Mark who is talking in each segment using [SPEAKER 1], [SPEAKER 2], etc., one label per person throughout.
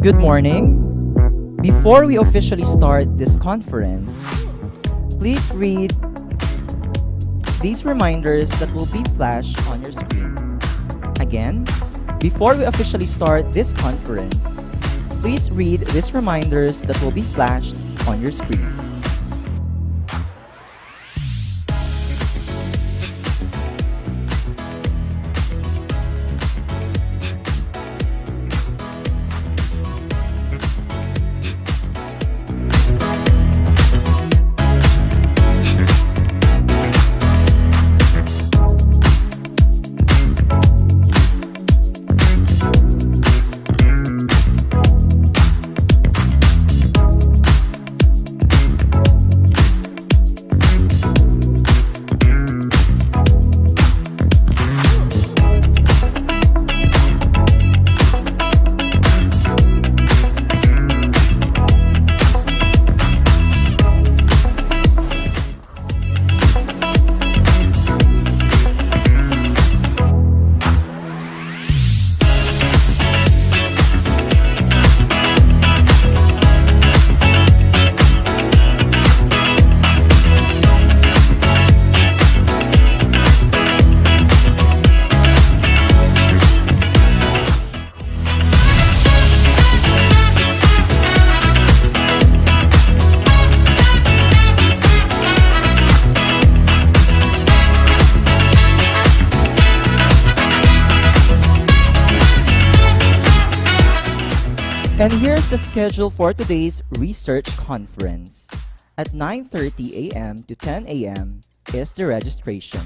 [SPEAKER 1] Good morning. Before we officially start this conference, please read these reminders that will be flashed on your screen. Again, before we officially start this conference, please read these reminders that will be flashed on your screen. And here's the schedule for today's research conference. At 9:30 a.m. to 10 a.m. is the registration.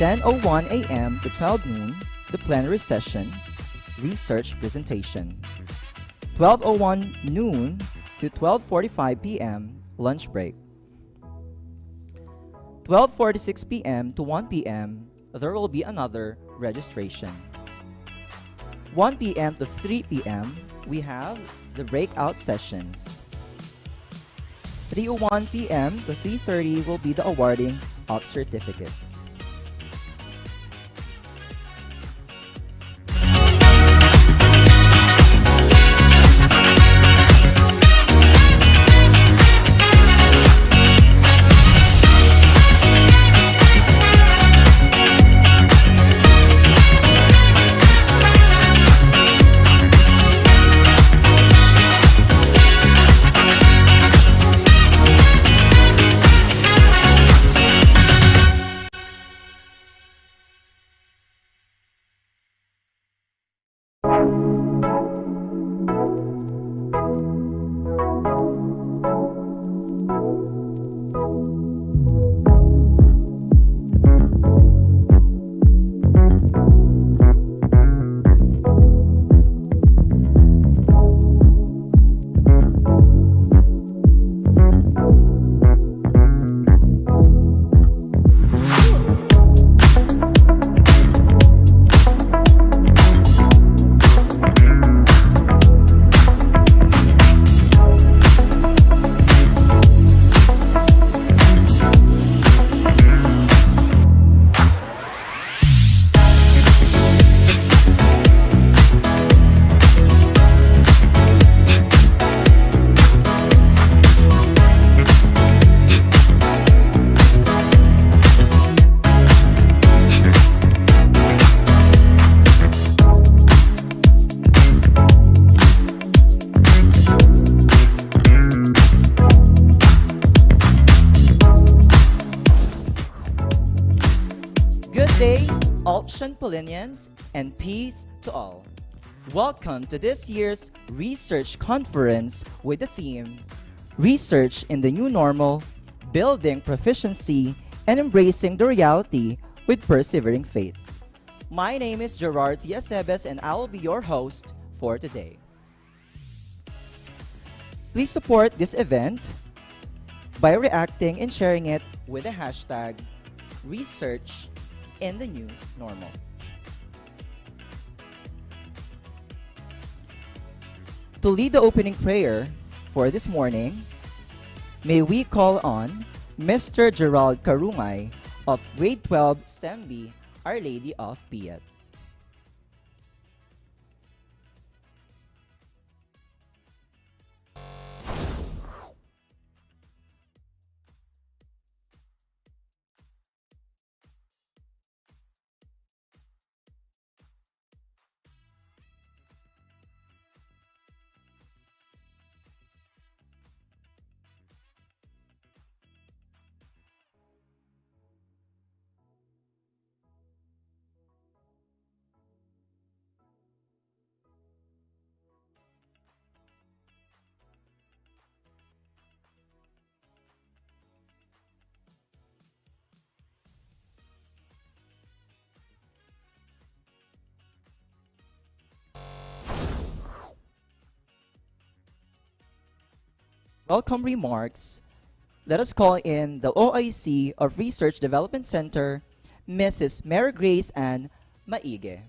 [SPEAKER 1] 10:01 a.m. to 12 noon, the plenary session, research presentation. 12:01 noon to 12:45 p.m., lunch break. 12:46 p.m. to 1 p.m., there will be another registration. 1 p.m. to 3 p.m., we have the breakout sessions. 3:01 p.m. to 3:30 will be the awarding of certificates. Option Polinians, and peace to all. Welcome to this year's research conference with the theme Research in the New Normal, Building Proficiency, and Embracing the Reality with Persevering Faith. My name is Gerard Ciasebes, and I will be your host for today. Please support this event by reacting and sharing it with the hashtag Research in the New Normal. To lead the opening prayer for this morning, may we call on Mr. Gerald Karungay of Grade 12 STEM B, Our Lady of Piet. welcome remarks, let us call in the OIC of Research Development Center, Mrs. Mary Grace Ann Maige.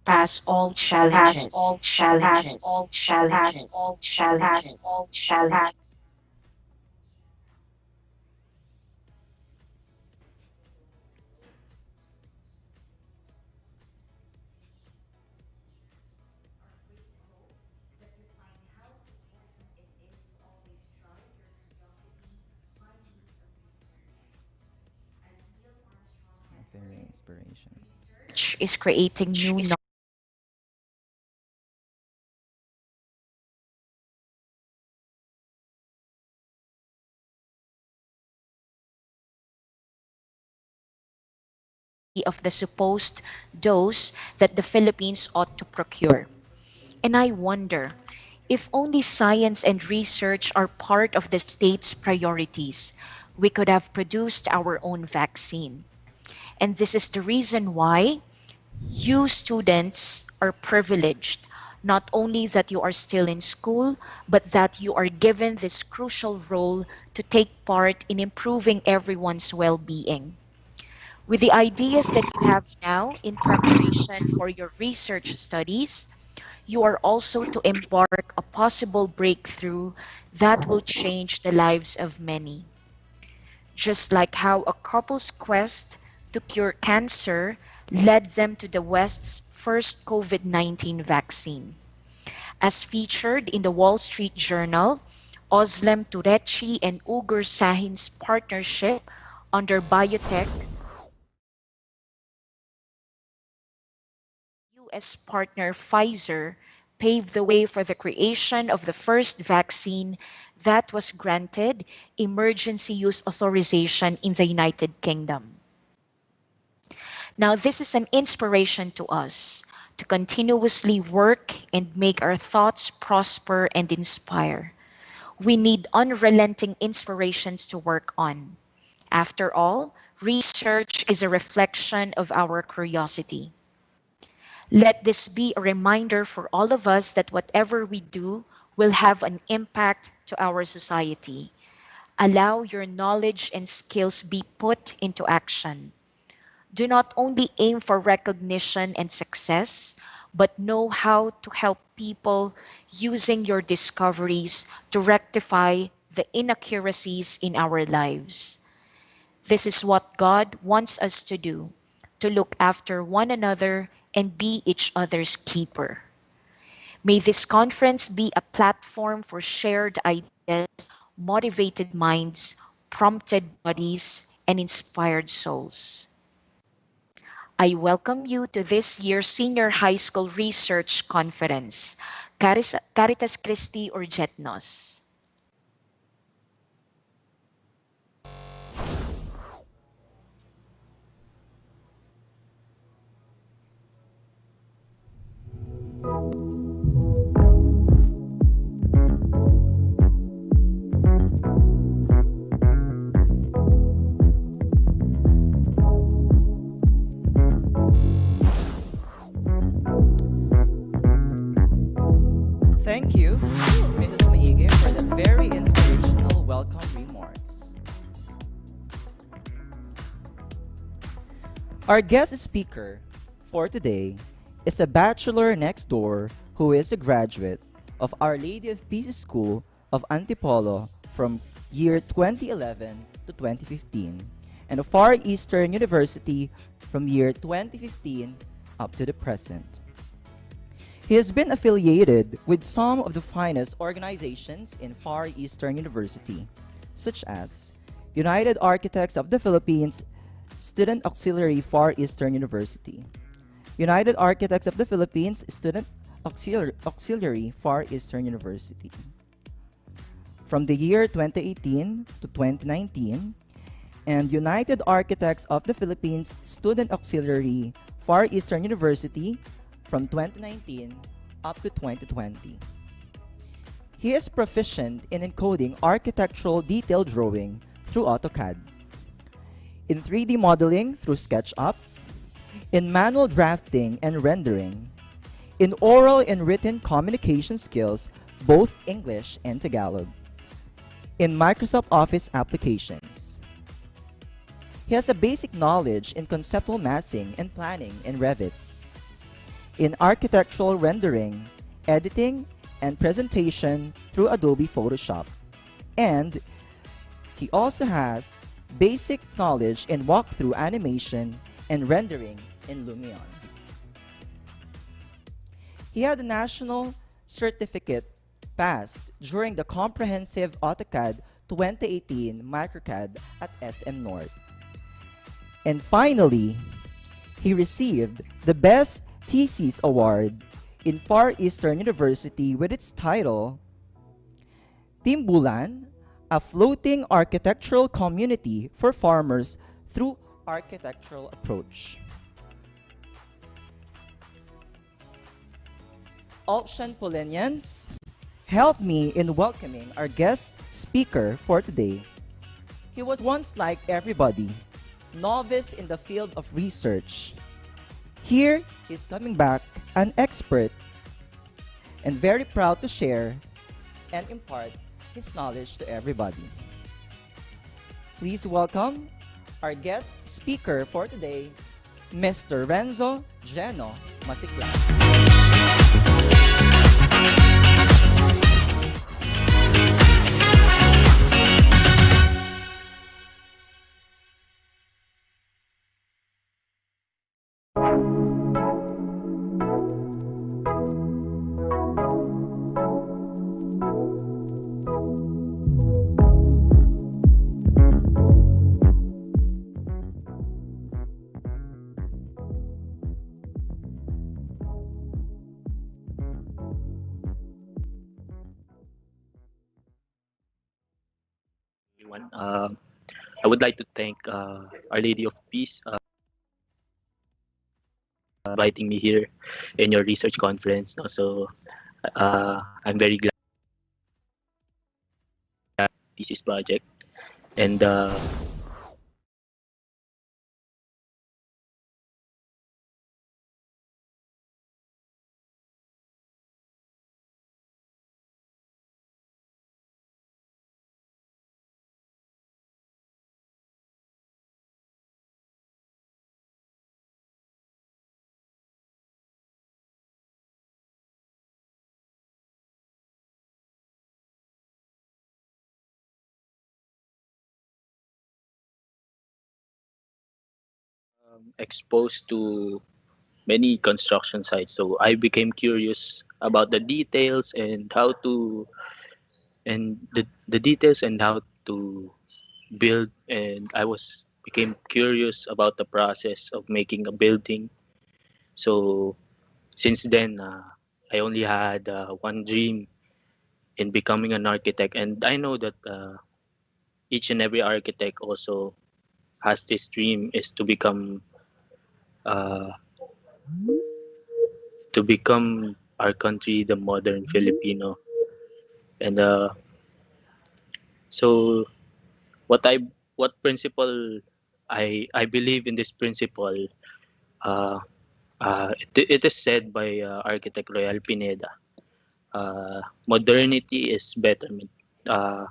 [SPEAKER 2] Pass all challenges, pass all challenges, pass all challenges.
[SPEAKER 1] Very inspirational.
[SPEAKER 2] Is creating new of the supposed dose that the Philippines ought to procure. And I wonder if only science and research are part of the state's priorities, we could have produced our own vaccine. And this is the reason why you students are privileged, not only that you are still in school, but that you are given this crucial role to take part in improving everyone's well being. With the ideas that you have now in preparation for your research studies, you are also to embark a possible breakthrough that will change the lives of many. Just like how a couple's quest to cure cancer led them to the West's first COVID 19 vaccine. As featured in the Wall Street Journal, Oslem Turechi and Ugur Sahin's partnership under biotech US partner Pfizer paved the way for the creation of the first vaccine that was granted emergency use authorization in the United Kingdom. Now, this is an inspiration to us to continuously work and make our thoughts prosper and inspire. We need unrelenting inspirations to work on. After all, research is a reflection of our curiosity. Let this be a reminder for all of us that whatever we do will have an impact to our society. Allow your knowledge and skills be put into action. Do not only aim for recognition and success, but know how to help people using your discoveries to rectify the inaccuracies in our lives. This is what God wants us to do, to look after one another and be each other's keeper. May this conference be a platform for shared ideas, motivated minds, prompted bodies, and inspired souls. I welcome you to this year's Senior High School Research Conference, Caritas Christi or JETNOS.
[SPEAKER 1] Thank you, Mrs. Maige, for the very inspirational welcome remarks. Our guest speaker for today is a bachelor next door who is a graduate of Our Lady of Peace School of Antipolo from year 2011 to 2015. and the Far Eastern University from year 2015 up to the present. He has been affiliated with some of the finest organizations in Far Eastern University, such as United Architects of the Philippines Student Auxiliary Far Eastern University, United Architects of the Philippines Student Auxiliary Far Eastern University. From the year 2018 to 2019, and United Architects of the Philippines Student Auxiliary Far Eastern University from 2019 up to 2020. He is proficient in encoding architectural detail drawing through AutoCAD, in 3D modeling through SketchUp, in manual drafting and rendering, in oral and written communication skills, both English and Tagalog, in Microsoft Office applications. He has a basic knowledge in conceptual massing and planning in Revit, in architectural rendering, editing, and presentation through Adobe Photoshop. And he also has basic knowledge in walkthrough animation and rendering in Lumion. He had a national certificate passed during the comprehensive AutoCAD 2018 MicroCAD at SM North. And finally, he received the Best Thesis Award in Far Eastern University with its title, Timbulan, a floating architectural community for farmers through architectural approach. Option Polinians, help me in welcoming our guest speaker for today. He was once like everybody, novice in the field of research. Here, he's coming back an expert and very proud to share and impart his knowledge to everybody. Please welcome our guest speaker for today, Mr. Renzo Geno Masiklan.
[SPEAKER 3] Everyone. I would like to thank Our Lady of Peace inviting me here in your research conference. Also, I'm very glad thesis project and exposed to many construction sites. So I became curious about the details and how to and the details and how to build, and I was became curious about the process of making a building. So since then, I only had one dream in becoming an architect, and I know that each and every architect also has this dream is uh, to become our country the modern Filipino. And so what I what principle I believe in this principle. Uh, it is said by architect Royal Pineda. Modernity is betterment. Uh,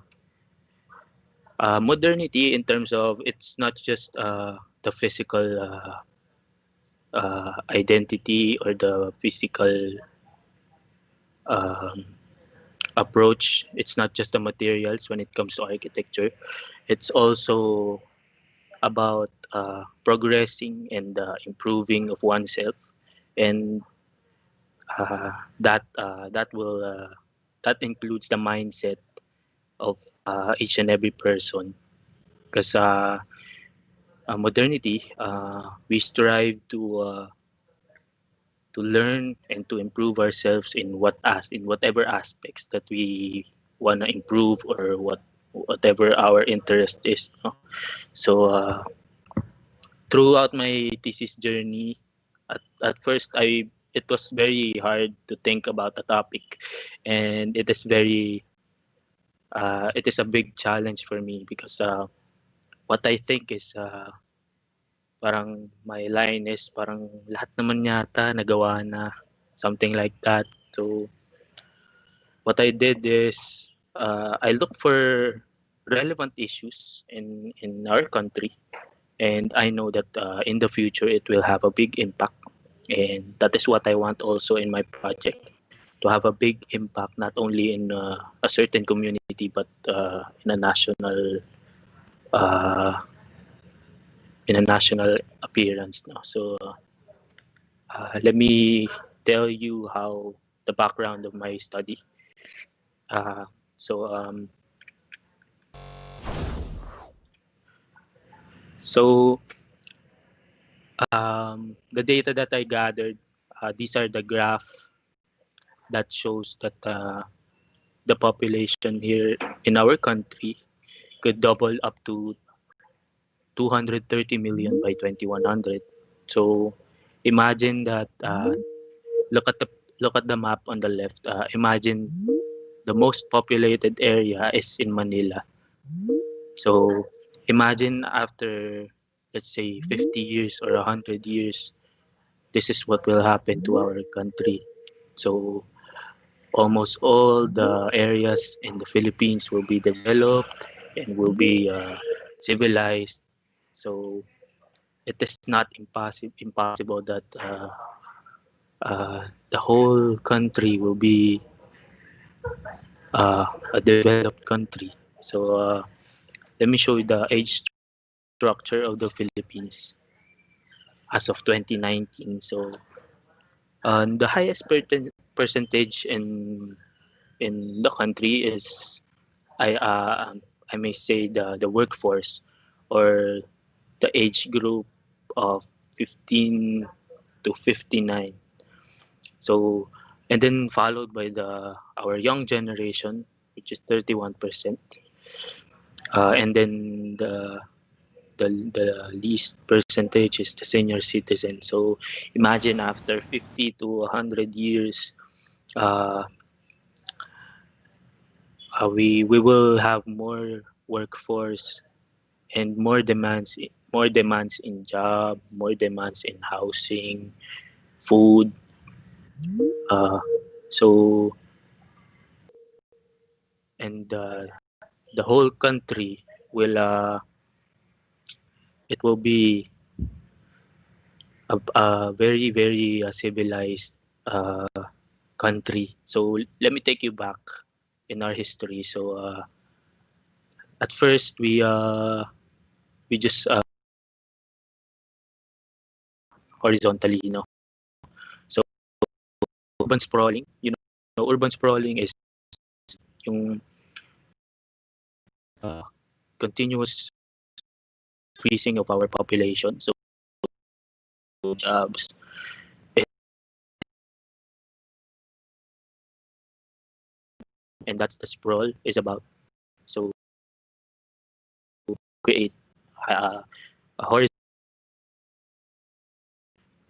[SPEAKER 3] Modernity in terms of it's not just the physical identity or the physical um, approach. It's not just the materials when it comes to architecture. It's also about progressing and improving of oneself, and that will that includes the mindset of each and every person. Because modernity, we strive to learn and to improve ourselves in in whatever aspects that we want to improve, or whatever our interest is, no? So throughout my thesis journey, at first it was very hard to think about a topic, and it is a big challenge for me, because what I think is, parang my line is parang lahat naman yata nagawa na, something like that. So what I did is, I looked for relevant issues in our country, and I know that in the future it will have a big impact, and that is what I want also in my project, to have a big impact not only in a certain community, but uh, in a national appearance, no? So let me tell you how the background of my study. Uh, so um, so the data that I gathered, these are the graph that shows that the population here in our country could double up to 230 million by 2100. So imagine that, look at the look at the map on the left. Imagine the most populated area is in Manila. So imagine after, let's say, 50 years or 100 years, this is what will happen to our country. So almost all the areas in the Philippines will be developed and will be civilized. So it is not impossible that the whole country will be a developed country. So let me show you the age structure of the Philippines as of 2019. So the highest percentage in the country is, I uh, I may say, the workforce, or the age group of 15 to 59. So, and then followed by the our young generation, which is 31%, and then the least percentage is the senior citizen. So imagine after 50 to 100 years, uh, we will have more workforce and more demands in job, more demands in housing, food. Uh, so and the whole country will it will be a very civilized country. So let me take you back in our history. So at first we just horizontally, so urban sprawling, urban sprawling is yung continuous increasing of our population. So jobs, and that's the sprawl is about. So create a horizontal,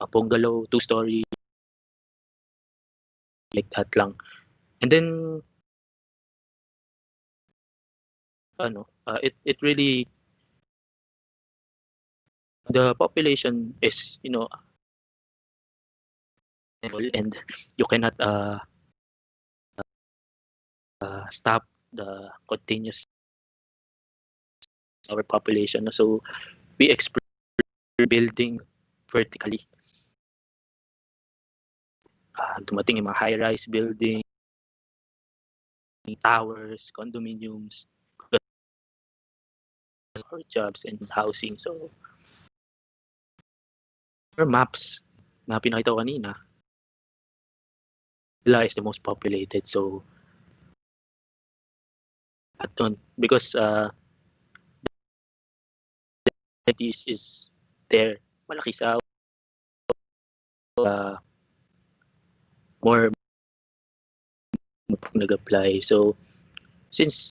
[SPEAKER 3] a bungalow, two-story, like that lang. And then it really, the population is, and you cannot stop the continuous our population. So we explore building vertically. Dumating yung mga high-rise building, towers, condominiums. our jobs and housing. So, our maps na pinakita ko kanina, Manila is the most populated. So, because this is there, malaki sa uh, more nag-apply. So, since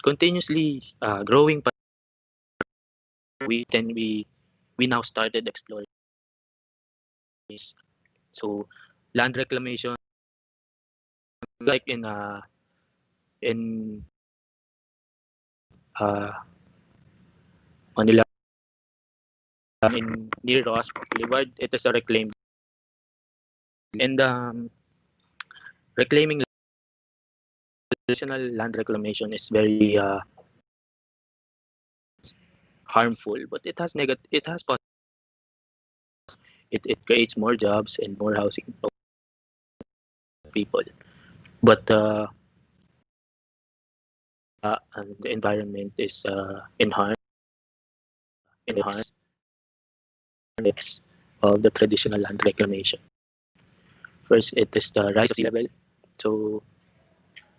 [SPEAKER 3] continuously growing, we now started exploring this. So, land reclamation, like in uh, Manila, in near Ross Boulevard, it is a reclaimed, and reclaiming traditional land reclamation is very harmful, but it has it creates more jobs and more housing for people. But and the environment is enhanced of the traditional land reclamation. First, it is the rise of sea level. So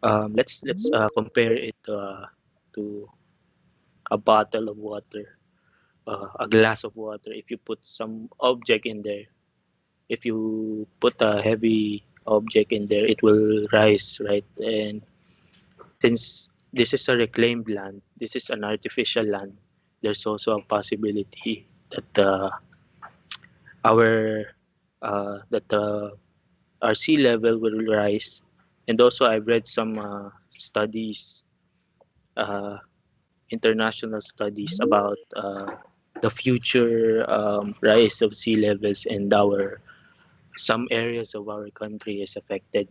[SPEAKER 3] let's compare it to a bottle of water, a glass of water. If you put some object in there, if you put a heavy object in there, it will rise, right? And since this is a reclaimed land, this is an artificial land, there's also a possibility that our that our sea level will rise. And also, I've read some studies, uh, international studies about the future rise of sea levels, and our some areas of our country is affected.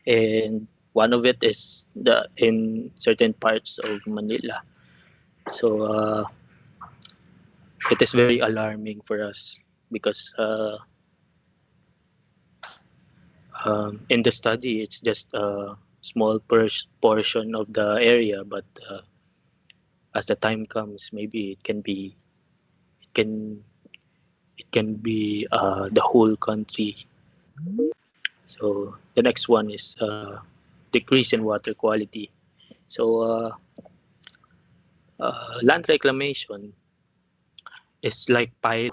[SPEAKER 3] And one of it is the in certain parts of Manila. So it is very alarming for us because in the study it's just a small portion of the area, but as the time comes, maybe it can it can be the whole country. So the next one is decrease in water quality. So land reclamation is like pile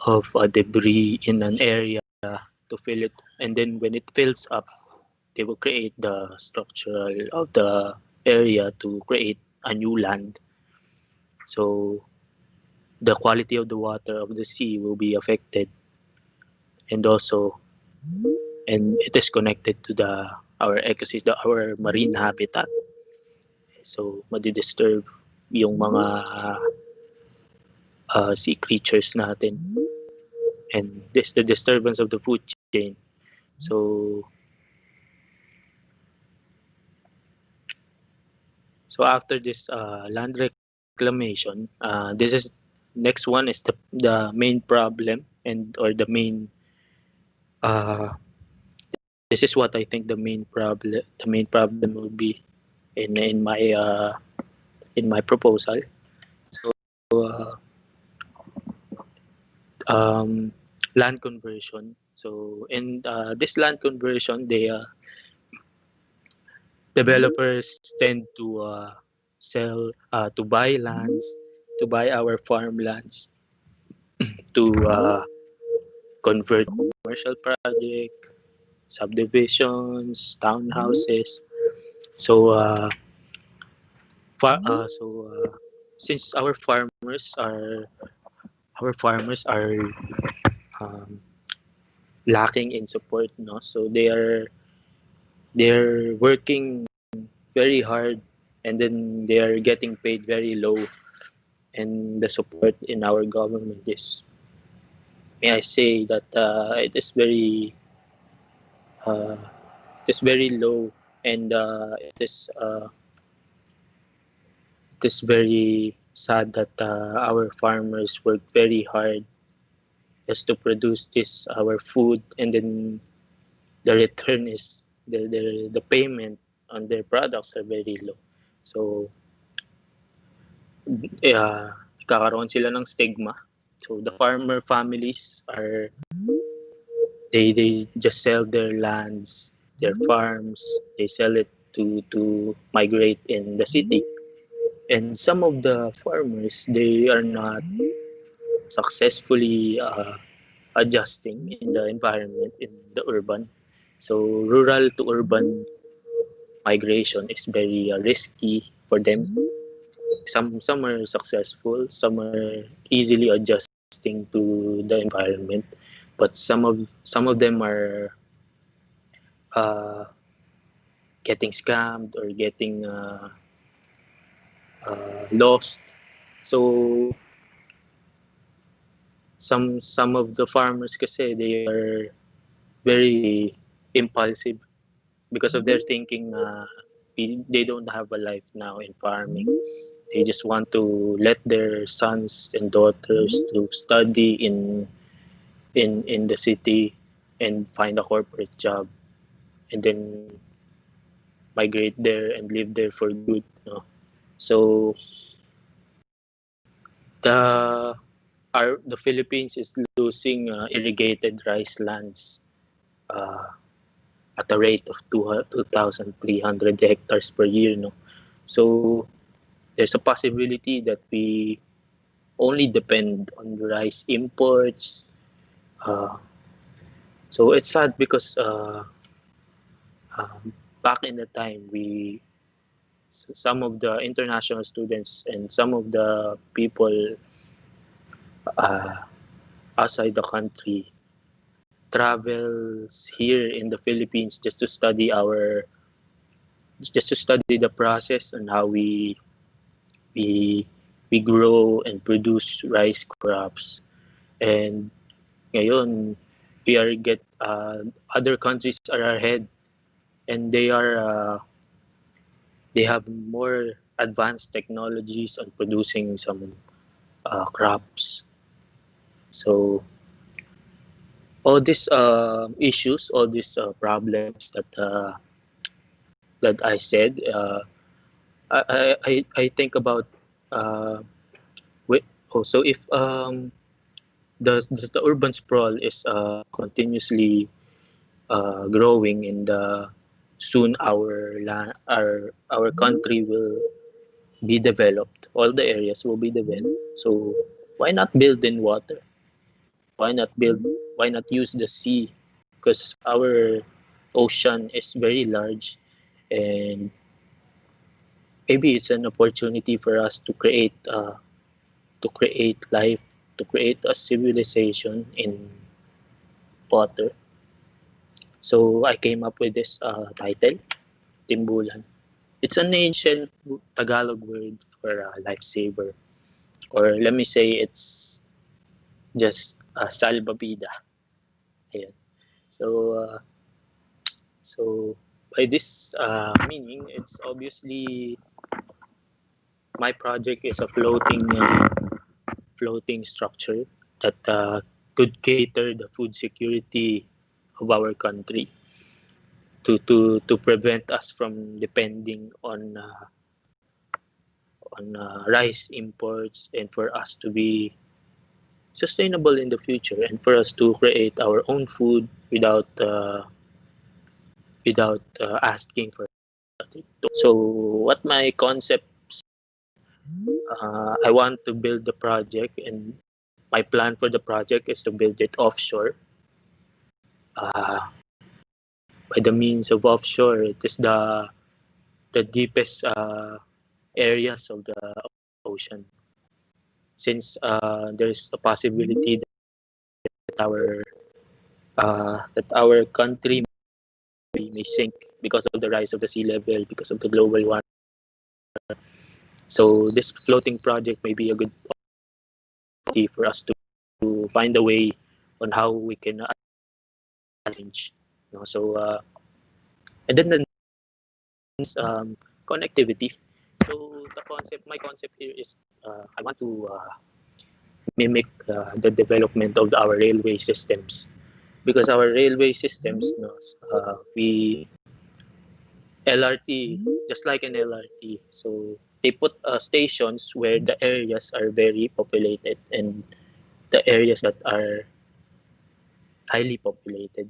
[SPEAKER 3] of debris in an area to fill it, and then when it fills up, they will create the structural of the area to create a new land. So the quality of the water of the sea will be affected, and also and it is connected to the our ecosystem, our marine habitat. So madi-disturb yung mga sea creatures natin, and this the disturbance of the food chain. So after this land reclamation, this is next one is the main problem, and or the main uh, this is what I think the main problem will be in my proposal. So uh, um, land conversion. So in this land conversion, they developers tend to sell to buy lands, to buy our farmlands, to convert commercial project, subdivisions, townhouses. So since our farmers are um, lacking in support, no, so they're working very hard, and then they are getting paid very low, and the support in our government is, may I say that uh, it is very low, and it is very sad that our farmers work very hard just to produce this our food, and then the return is the payment on their products are very low. So kakaroon sila ng stigma. So the farmer families are they just sell their lands, their farms, they sell it to migrate in the city. And some of the farmers, they are not successfully adjusting in the environment in the urban. So rural to urban migration is very risky for them. Some are successful, some are easily adjusting to the environment, but some of them are uh, getting scammed or getting lost. So some of the farmers kasi they are very impulsive because of their thinking they don't have a life now in farming. They just want to let their sons and daughters to study in the city and find a corporate job and then migrate there and live there for good. No? So the the Philippines is losing irrigated rice lands uh, at a rate of 2,300 hectares per year. No? So there's a possibility that we only depend on rice imports. Uh, so it's sad because back in the time, some of the international students and some of the people uh, outside the country travels here in the Philippines just to study the process and how we we grow and produce rice crops. And ngayon we are get other countries are ahead and they have more advanced technologies on producing some crops. So all these issues, all these problems that I said, I think about uh, so if the urban sprawl is continuously growing in the soon our country will be developed. All the areas will be developed. So why not build in water? Why not build? Why not use the sea? Because our ocean is very large, and maybe it's an opportunity for us to create life, to create a civilization in water. So I came up with this title, Timbulan. It's an ancient Tagalog word for lifesaver, or let me say it's just salbabida. Ayan. So so by this meaning, it's obviously my project is a floating structure that could cater the food security of our country to prevent us from depending on rice imports and for us to be sustainable in the future and for us to create our own food without asking for it. So what my concept I want to build the project and my plan for the project is to build it offshore. Uh, by the means of offshore, it is the deepest areas of the ocean. Since there's a possibility that our country may sink because of the rise of the sea level, because of the global warming. So this floating project may be a good opportunity for us to find a way on how we can arrange. You know, so and then the connectivity. So my concept here is I want to mimic the development of our railway systems because our railway systems, you know, LRT, just like an LRT. So they put stations where the areas are very populated and the areas that are highly populated.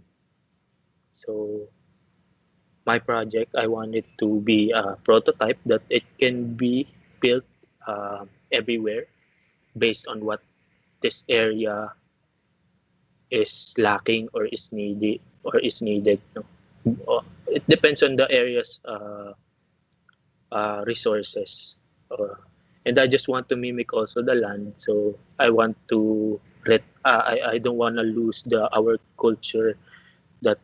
[SPEAKER 3] So my project, I want it to be a prototype that it can be built everywhere based on what this area is lacking or is needed. No? It depends on the area's resources. And I just want to mimic also the land. So I want to I don't want to lose the our culture that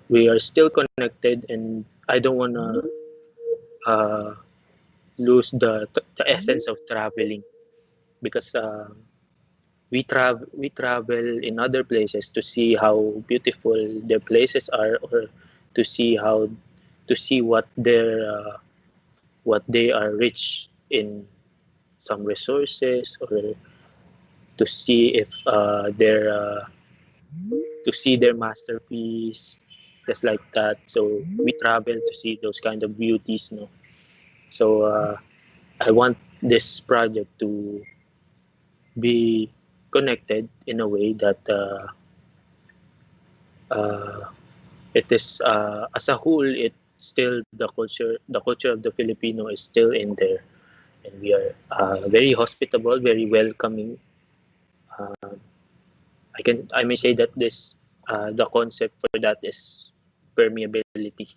[SPEAKER 3] we are still connected, and I don't want to uh, lose the essence of traveling because we travel in other places to see how beautiful their places are, or to see how to see what they are rich in some resources, or to see if their to see their masterpiece, just like that. So we travel to see those kind of beauties, no. So I want this project to be connected in a way that uh, it is as a whole, it still the culture of the Filipino is still in there, and we are very hospitable, very welcoming. uh, I may say that this the concept for that is permeability.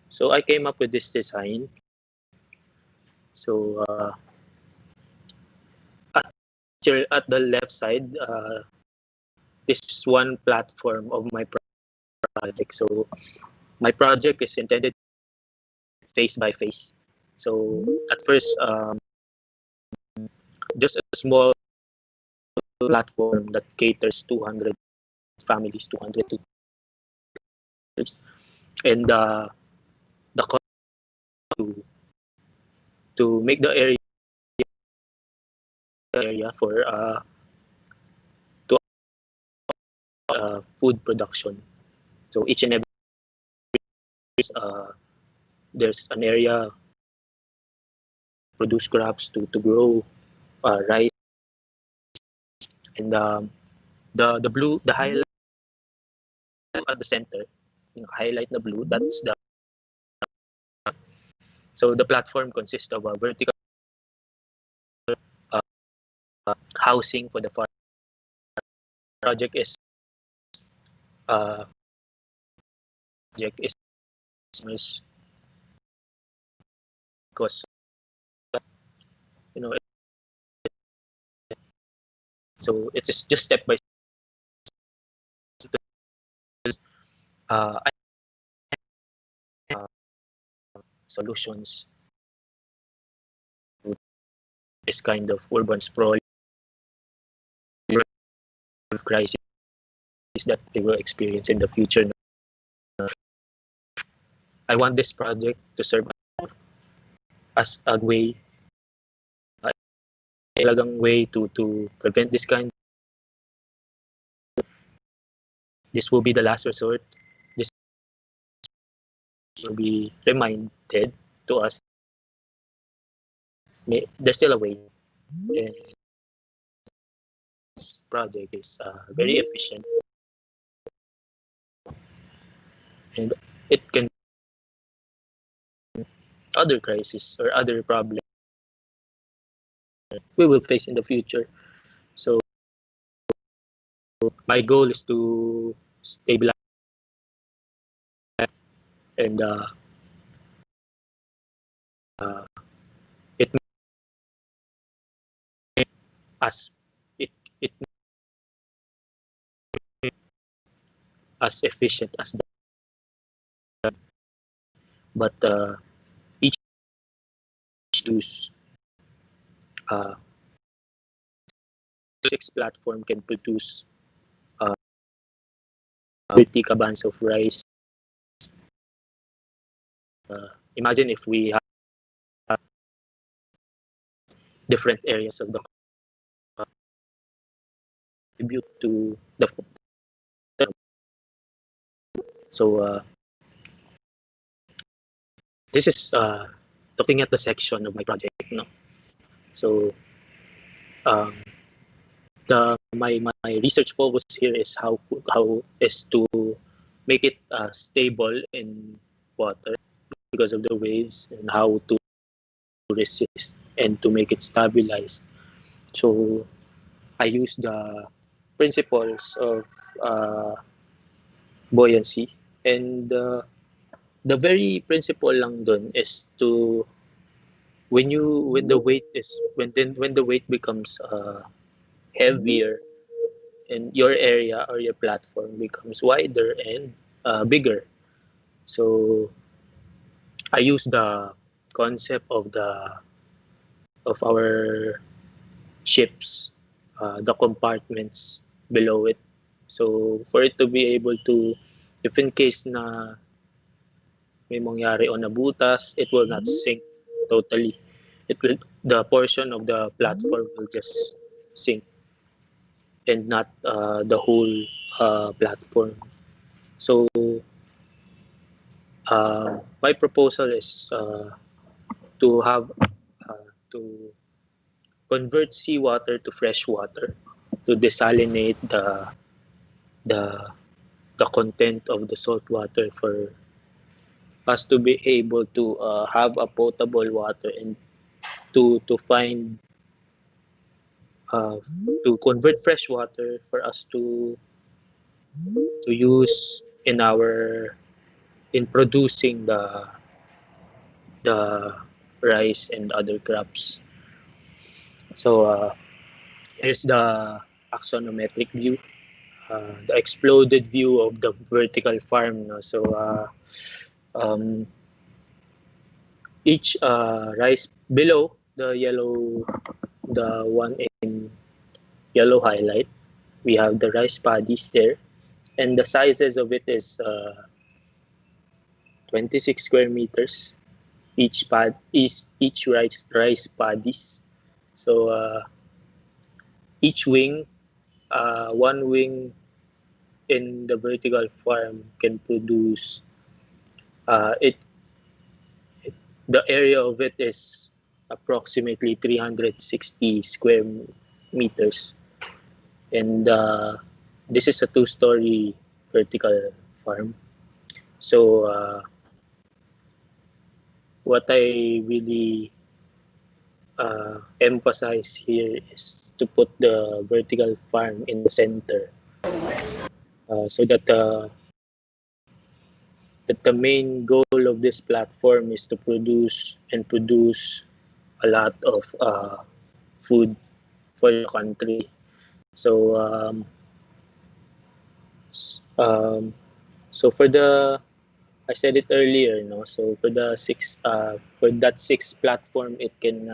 [SPEAKER 3] So I came up with this design. So at the left side, this is one platform of my project. So my project is intended face by face. So at first, just a small platform that caters 200 families, 200 tutors, and the cost to make the area for to food production. So each and every uh, there's an area produce crops to grow rice, and the blue, the highlight at the center, highlight the blue, that's the so the platform consists of a vertical uh, housing for the farm. Project is uh, project is because you know so it is just step by step. uh, Solutions to this kind of urban sprawl crisis that they will experience in the future. I want this project to serve as a way, uh, talagang way to prevent this kind. This will be the last resort. This will be reminded to us. There's still a way. And this project is very efficient, and it can other crises or other problems we will face in the future. So my goal is to stabilize and uh, it as it it as efficient as that. But each use uh, six platform can produce 30 cabans of rice. Imagine if we have different areas of the contribute to the. So this is looking at the section of my project. No? So um, my research focus here is how is to make it stable in water because of the waves, and how to resist and to make it stabilized. So I use the principles of buoyancy, and the very principle lang dun is to when the weight is when the weight becomes heavier, and your area or your platform becomes wider and bigger. So I use the concept of our ships, the compartments below it. So for it to be able to, if in case na may mangyari o nabutas, it will not sink totally. It will the portion of the platform will just sink, and not the whole platform. So my proposal is to have to convert seawater to fresh water, to desalinate the the content of the salt water for us to be able to have a potable water, and to find uh, to convert fresh water for us to use in our in producing the rice and other crops. So here's the axonometric view, the exploded view of the vertical farm. No? So um, each rice below the one in yellow highlight, we have the rice paddies there, and the sizes of it is 26 square meters. Each rice paddies. So each wing, one wing in the vertical farm can produce it. The area of it is approximately 360 square meters, and this is a two-story vertical farm. So what I really emphasize here is to put the vertical farm in the center, so that the main goal of this platform is to produce a lot of food for the country. So um, so for the I said it earlier, no. So for the for that six platform, it can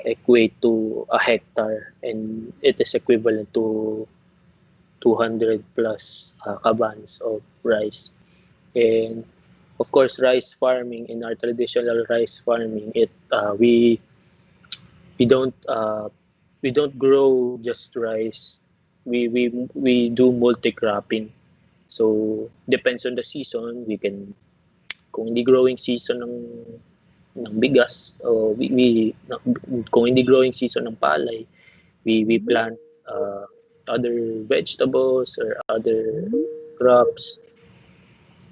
[SPEAKER 3] equate to a hectare, and it is equivalent to 200 plus cabans of rice. And of course, rice farming, in our traditional rice farming, it we don't uh, we don't grow just rice. We do multi-cropping. So depends on the season. We can, kung hindi growing season ng bigas, o kung hindi growing season ng palay, we plant other vegetables or other crops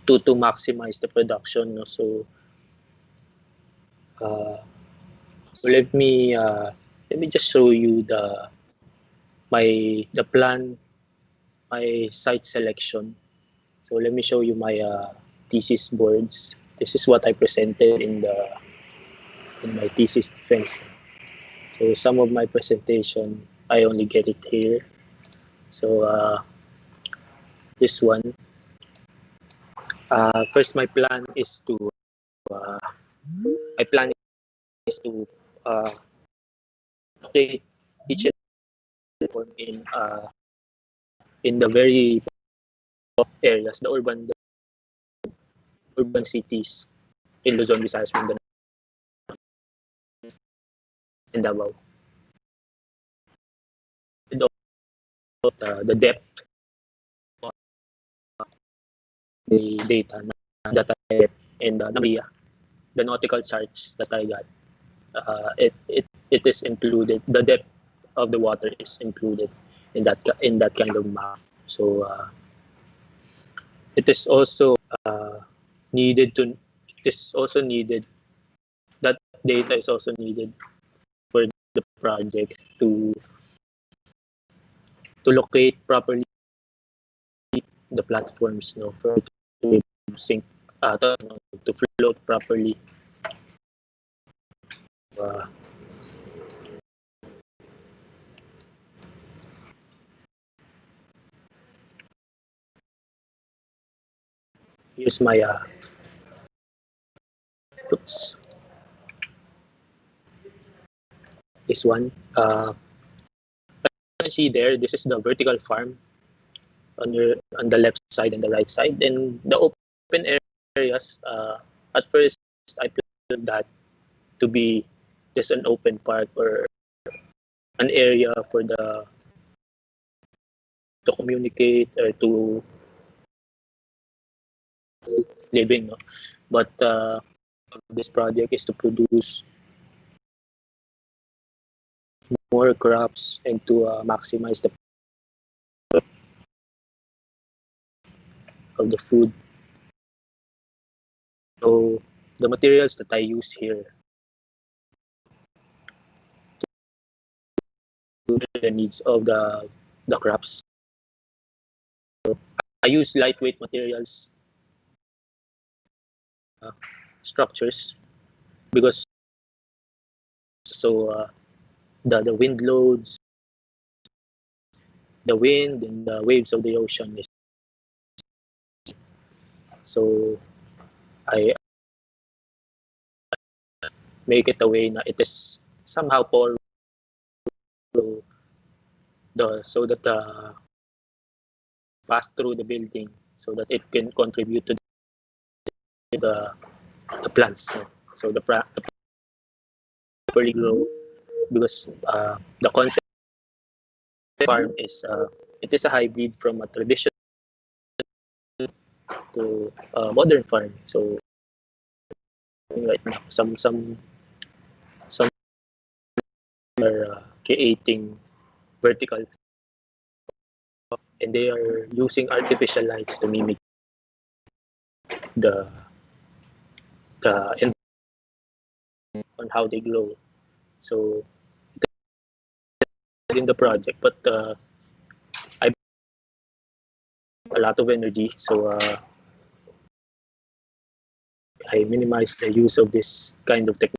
[SPEAKER 3] to maximize the production. No? So uh, so let me just show you the plan, my site selection. So let me show you my thesis boards. This is what I presented in my thesis defense. So some of my presentation, I only get it here. So this one. First, uh, my plan is to update each one in the very areas, the urban cities in Luzon, Visayas, Mindanao, and Davao. And the depth of the data that I get and the nautical charts that I got. It is included. The depth of the water is included in that kind of map. So it is also needed to. It is also needed. That data is also needed for the project to locate properly the platforms, no, for it to sync, to float properly. Uh, Here's my oops, this one. You can see there. This is the vertical farm on the left side and the right side, and the open areas. At first, I planned that to be just an open park or an area for the to communicate or to living, no? But this project is to produce more crops and to maximize the of the food. So the materials that I use here to the needs of the crops. I use lightweight materials, structures, because the wind loads, the wind and the waves of the ocean is so I make it a way na it is somehow porous so that pass through the building so that it can contribute to the plants, no? So the properly grow because the concept farm is it is a hybrid from a traditional to modern farm. So right now some are creating vertical and they are using artificial lights to mimic the the on how they grow. So in the project, but I a lot of energy, so I minimize the use of this kind of technology,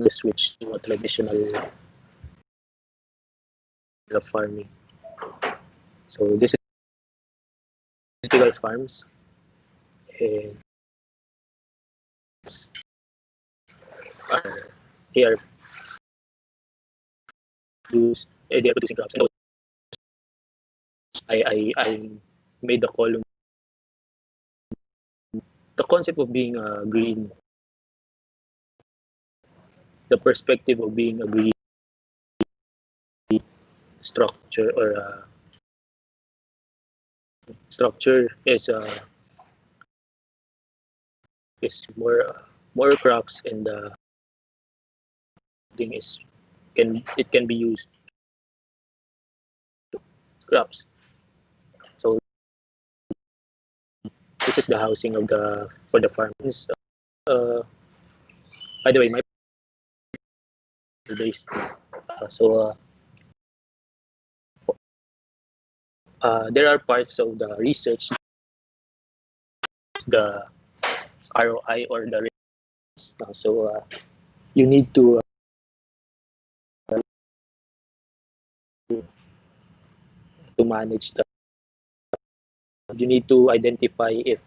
[SPEAKER 3] switch to a traditional farming. So this is typical farms, and uh, here they are producing crops. And I made the column. The concept of being green, the perspective of being a green structure or structure is more crops and the thing is can be used crops. So this is the housing of the for the farms. Uh, by the way, my based so there are parts of the research, the ROI or the rates. So you need to manage the. You need to identify if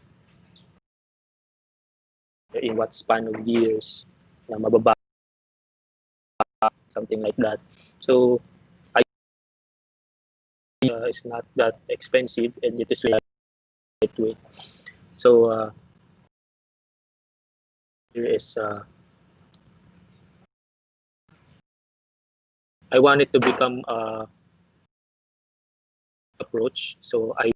[SPEAKER 3] in what span of years na mababa, something like that. So it's not that expensive and it is lightweight. So here is I want it to become approach. So I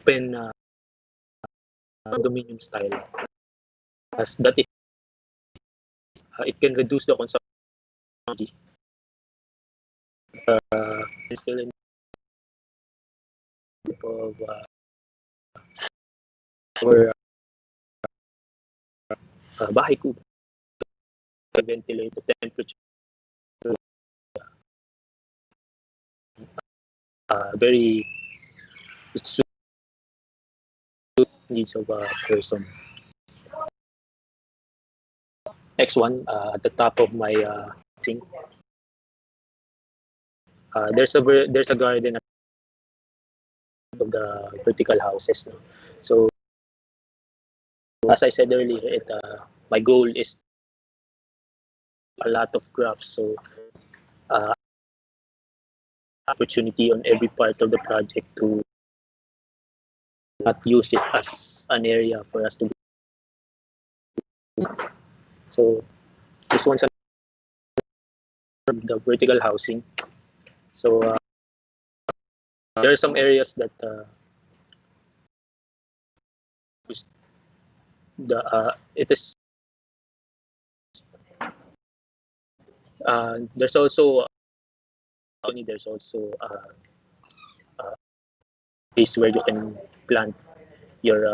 [SPEAKER 3] open condominium style as that it can reduce the consumption still in of our bahay ko ventilate the temperature very it suit needs of a person. Next one at the top of my thing, there's a garden of the vertical houses. No? So as I said earlier, my goal is a lot of graphs. So uh, opportunity on every part of the project to not use it as an area for us to. So this one's the vertical housing. So there are some areas that it is there's also place where you can plant your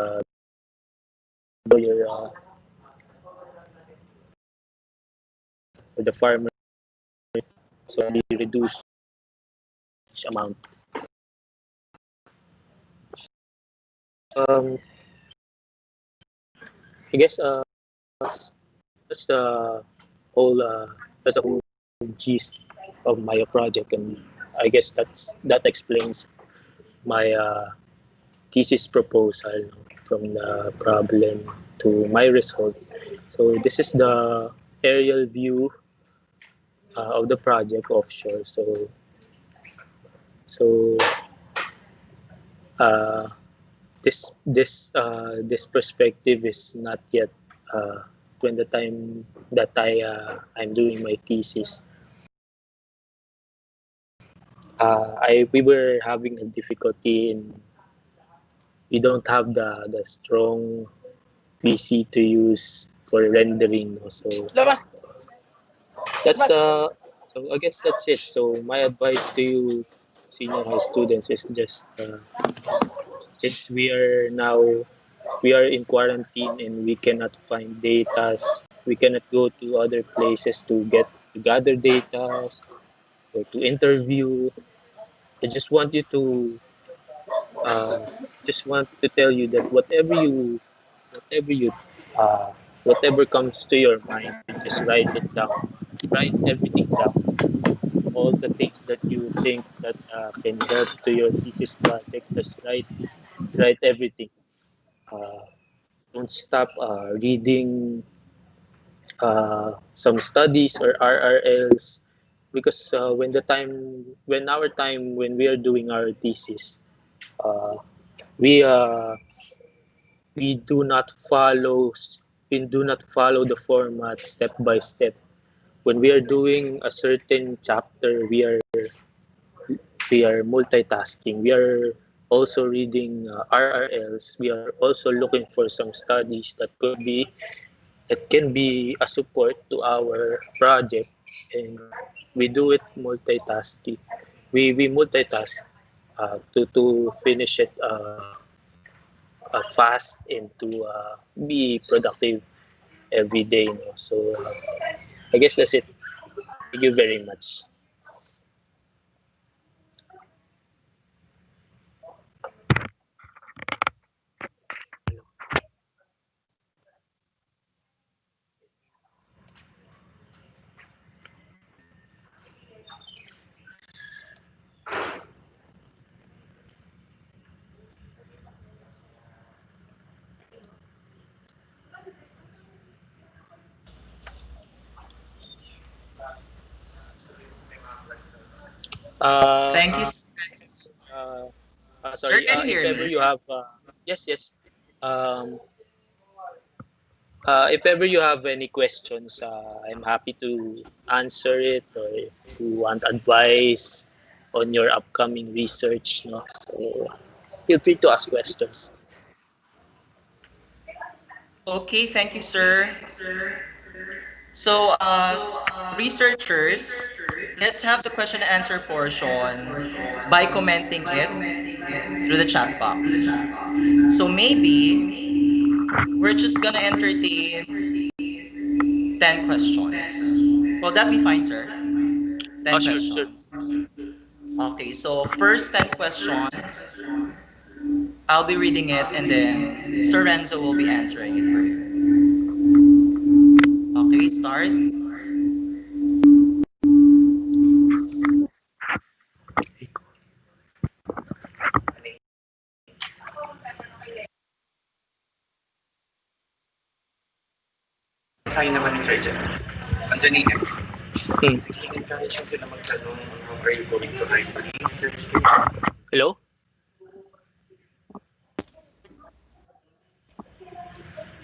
[SPEAKER 3] your the farmer, so we reduce amount. Um, I guess that's the whole that's the whole gist of my project, and I guess that explains my thesis proposal from the problem to my result. So this is the aerial view of the project offshore. So uh, this perspective is not yet when the time that I'm doing my thesis. We were having a difficulty in we don't have the strong PC to use for rendering. No? So that's so I guess that's it. So my advice to you senior high students is just since we are in quarantine and we cannot find data, we cannot go to other places to gather data or to interview. I uh, just want to tell you that whatever you uh, whatever comes to your mind, just write it down. Write everything down. All the things that you think that can help to your thesis project, just write everything. Uh, don't stop reading some studies or RRLs because when we are doing our thesis, uh, we uh, we do not follow we do not follow the format step by step. When we are doing a certain chapter, we are multitasking. We are also reading RRLs. We are also looking for some studies that can be a support to our project, and we do it multitasking. We multitask to finish it fast and to be productive every day. You know? So I guess that's it. Thank you very much. Uh,
[SPEAKER 1] Thank you.
[SPEAKER 3] uh, uh,
[SPEAKER 1] Sir,
[SPEAKER 3] sorry.
[SPEAKER 1] can you
[SPEAKER 3] If
[SPEAKER 1] hear
[SPEAKER 3] ever
[SPEAKER 1] me?
[SPEAKER 3] you have, yes, yes. Um, If ever you have any questions, I'm happy to answer it, or if you want advice on your upcoming research, no? So feel free to ask questions.
[SPEAKER 1] Okay, thank you, sir. So, researchers, let's have the question and answer portion by commenting it through the chat box. So maybe we're just gonna entertain 10 questions. Will that be fine, sir?
[SPEAKER 3] Oh,
[SPEAKER 1] 10
[SPEAKER 3] sure, sure.
[SPEAKER 1] questions. Okay, so first 10 questions, I'll be reading it and then Sir Renzo will be answering it for you. Okay, start.
[SPEAKER 4] Kaya naman ni Sir Jen. Andiyan yung next.
[SPEAKER 3] Hmm.
[SPEAKER 4] Encourage yung sila magtanong, are you going to write for research?
[SPEAKER 3] Hello?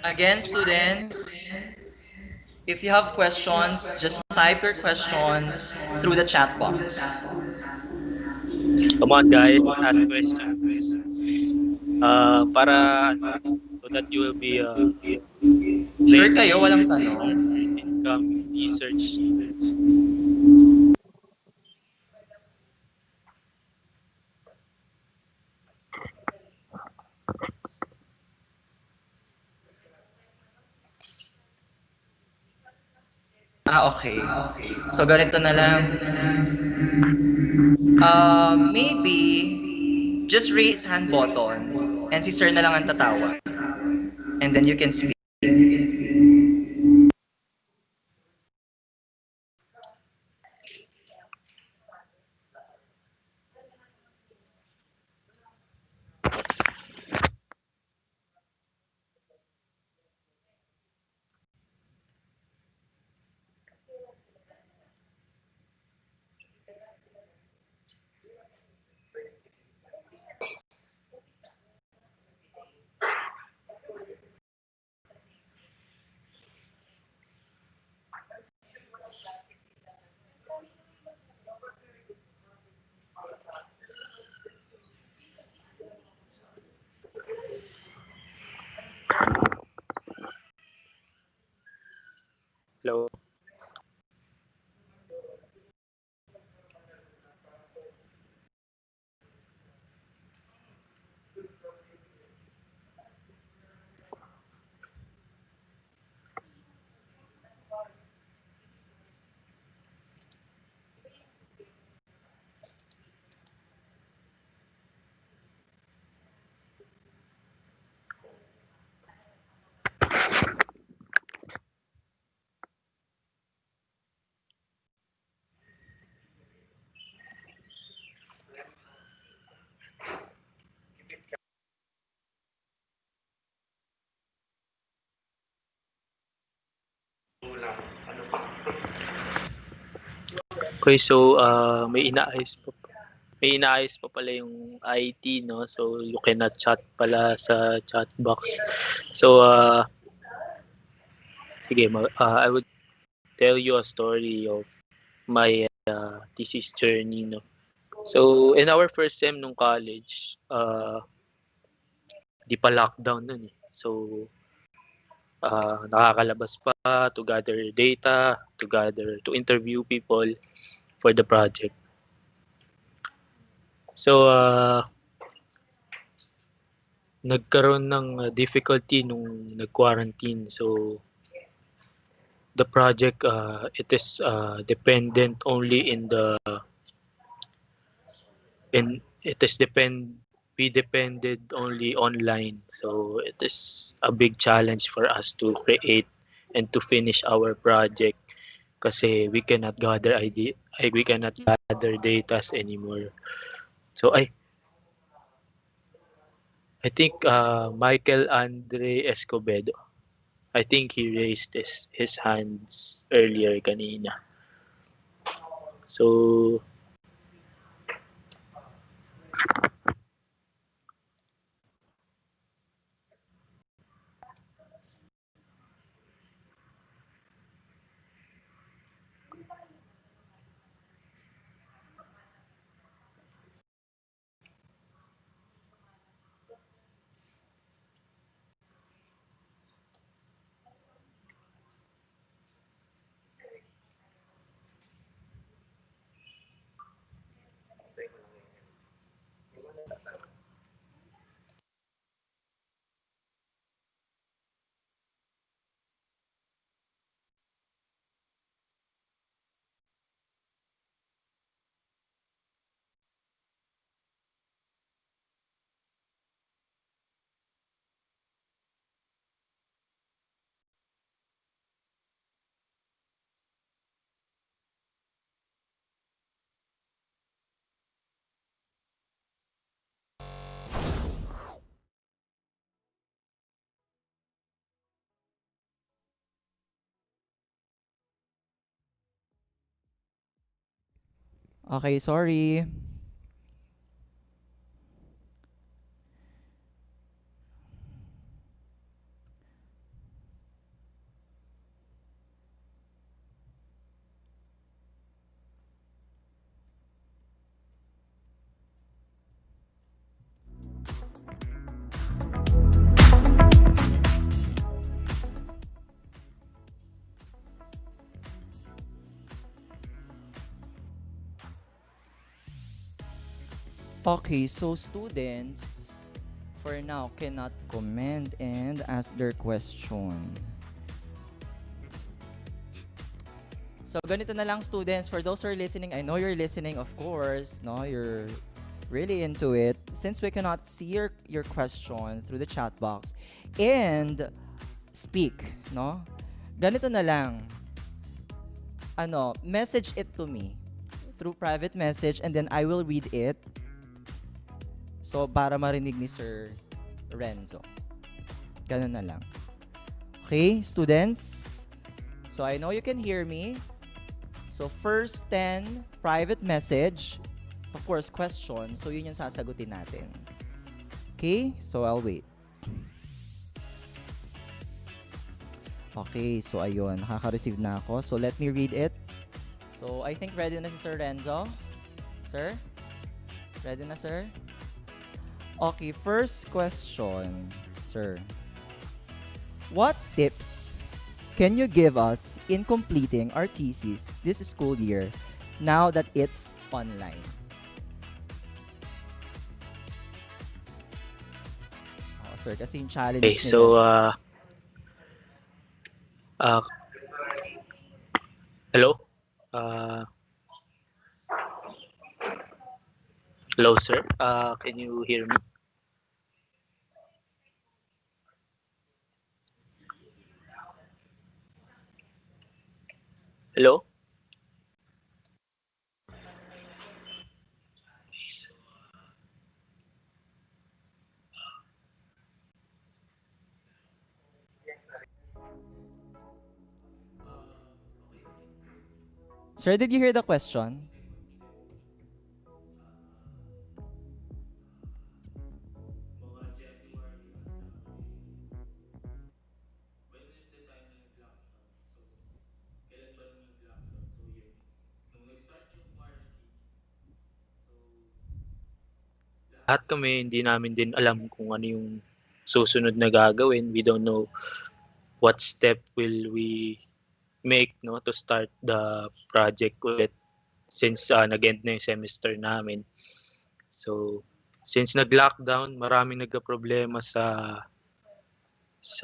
[SPEAKER 1] Again, students, if you have questions, just type your questions through the chat box.
[SPEAKER 3] Come on, guys. Ask questions. Para ano, so that you will be
[SPEAKER 1] Sure kayo,
[SPEAKER 3] ready
[SPEAKER 1] walang
[SPEAKER 3] for
[SPEAKER 1] tanong?
[SPEAKER 3] your incoming research.
[SPEAKER 1] Okay. So, ganito na lang. Maybe, just raise hand button and si sir na lang ang tatawa. And then you can speak.
[SPEAKER 3] Hello? Okay, so may inaayos pa pala yung IT, no? So you cannot chat pala sa chat box. So sige, I would tell you a story of my thesis journey, no? So in our first sem nung college, di pa lockdown nun eh. So nakakalabas pa to gather data, to interview people for the project. So nagkaroon ng difficulty nung nag-quarantine. So the project, it is dependent only in it is depend we depended only online. So it is a big challenge for us to create and to finish our project kasi we cannot gather data anymore. So I think Michael Andre Escobedo, I think he raised his hands earlier kanina. So
[SPEAKER 1] Okay, sorry. Okay, so students for now cannot comment and ask their question. So ganito na lang students, for those who are listening, I know you're listening of course, no? You're really into it. Since we cannot see your question through the chat box and speak, no? Ganito na lang. Message it to me through private message and then I will read it. So para marinig ni Sir Renzo. Ganun na lang. Okay, students? So I know you can hear me. So first 10 private message, of course question, so yun yung sasagutin natin. Okay, so I'll wait. Okay, so ayun, nakaka-receive na ako. So let me read it. So I think ready na si Sir Renzo. Sir? Ready na, sir? Okay, first question, sir. What tips can you give us in completing our thesis this school year now that it's online? Oh, sir, kasi yung challenge
[SPEAKER 3] Okay,
[SPEAKER 1] nila.
[SPEAKER 3] so uh, hello, uh, hello, sir. Can you hear me? Hello.
[SPEAKER 1] Sir, did you hear the question?
[SPEAKER 3] Lahat kami hindi namin din alam kung ano yung susunod na gagawin. We don't know what step will we make, no, to start the project ulit since nag-end na yung semester namin. So since nag-lockdown, maraming nagka-problema sa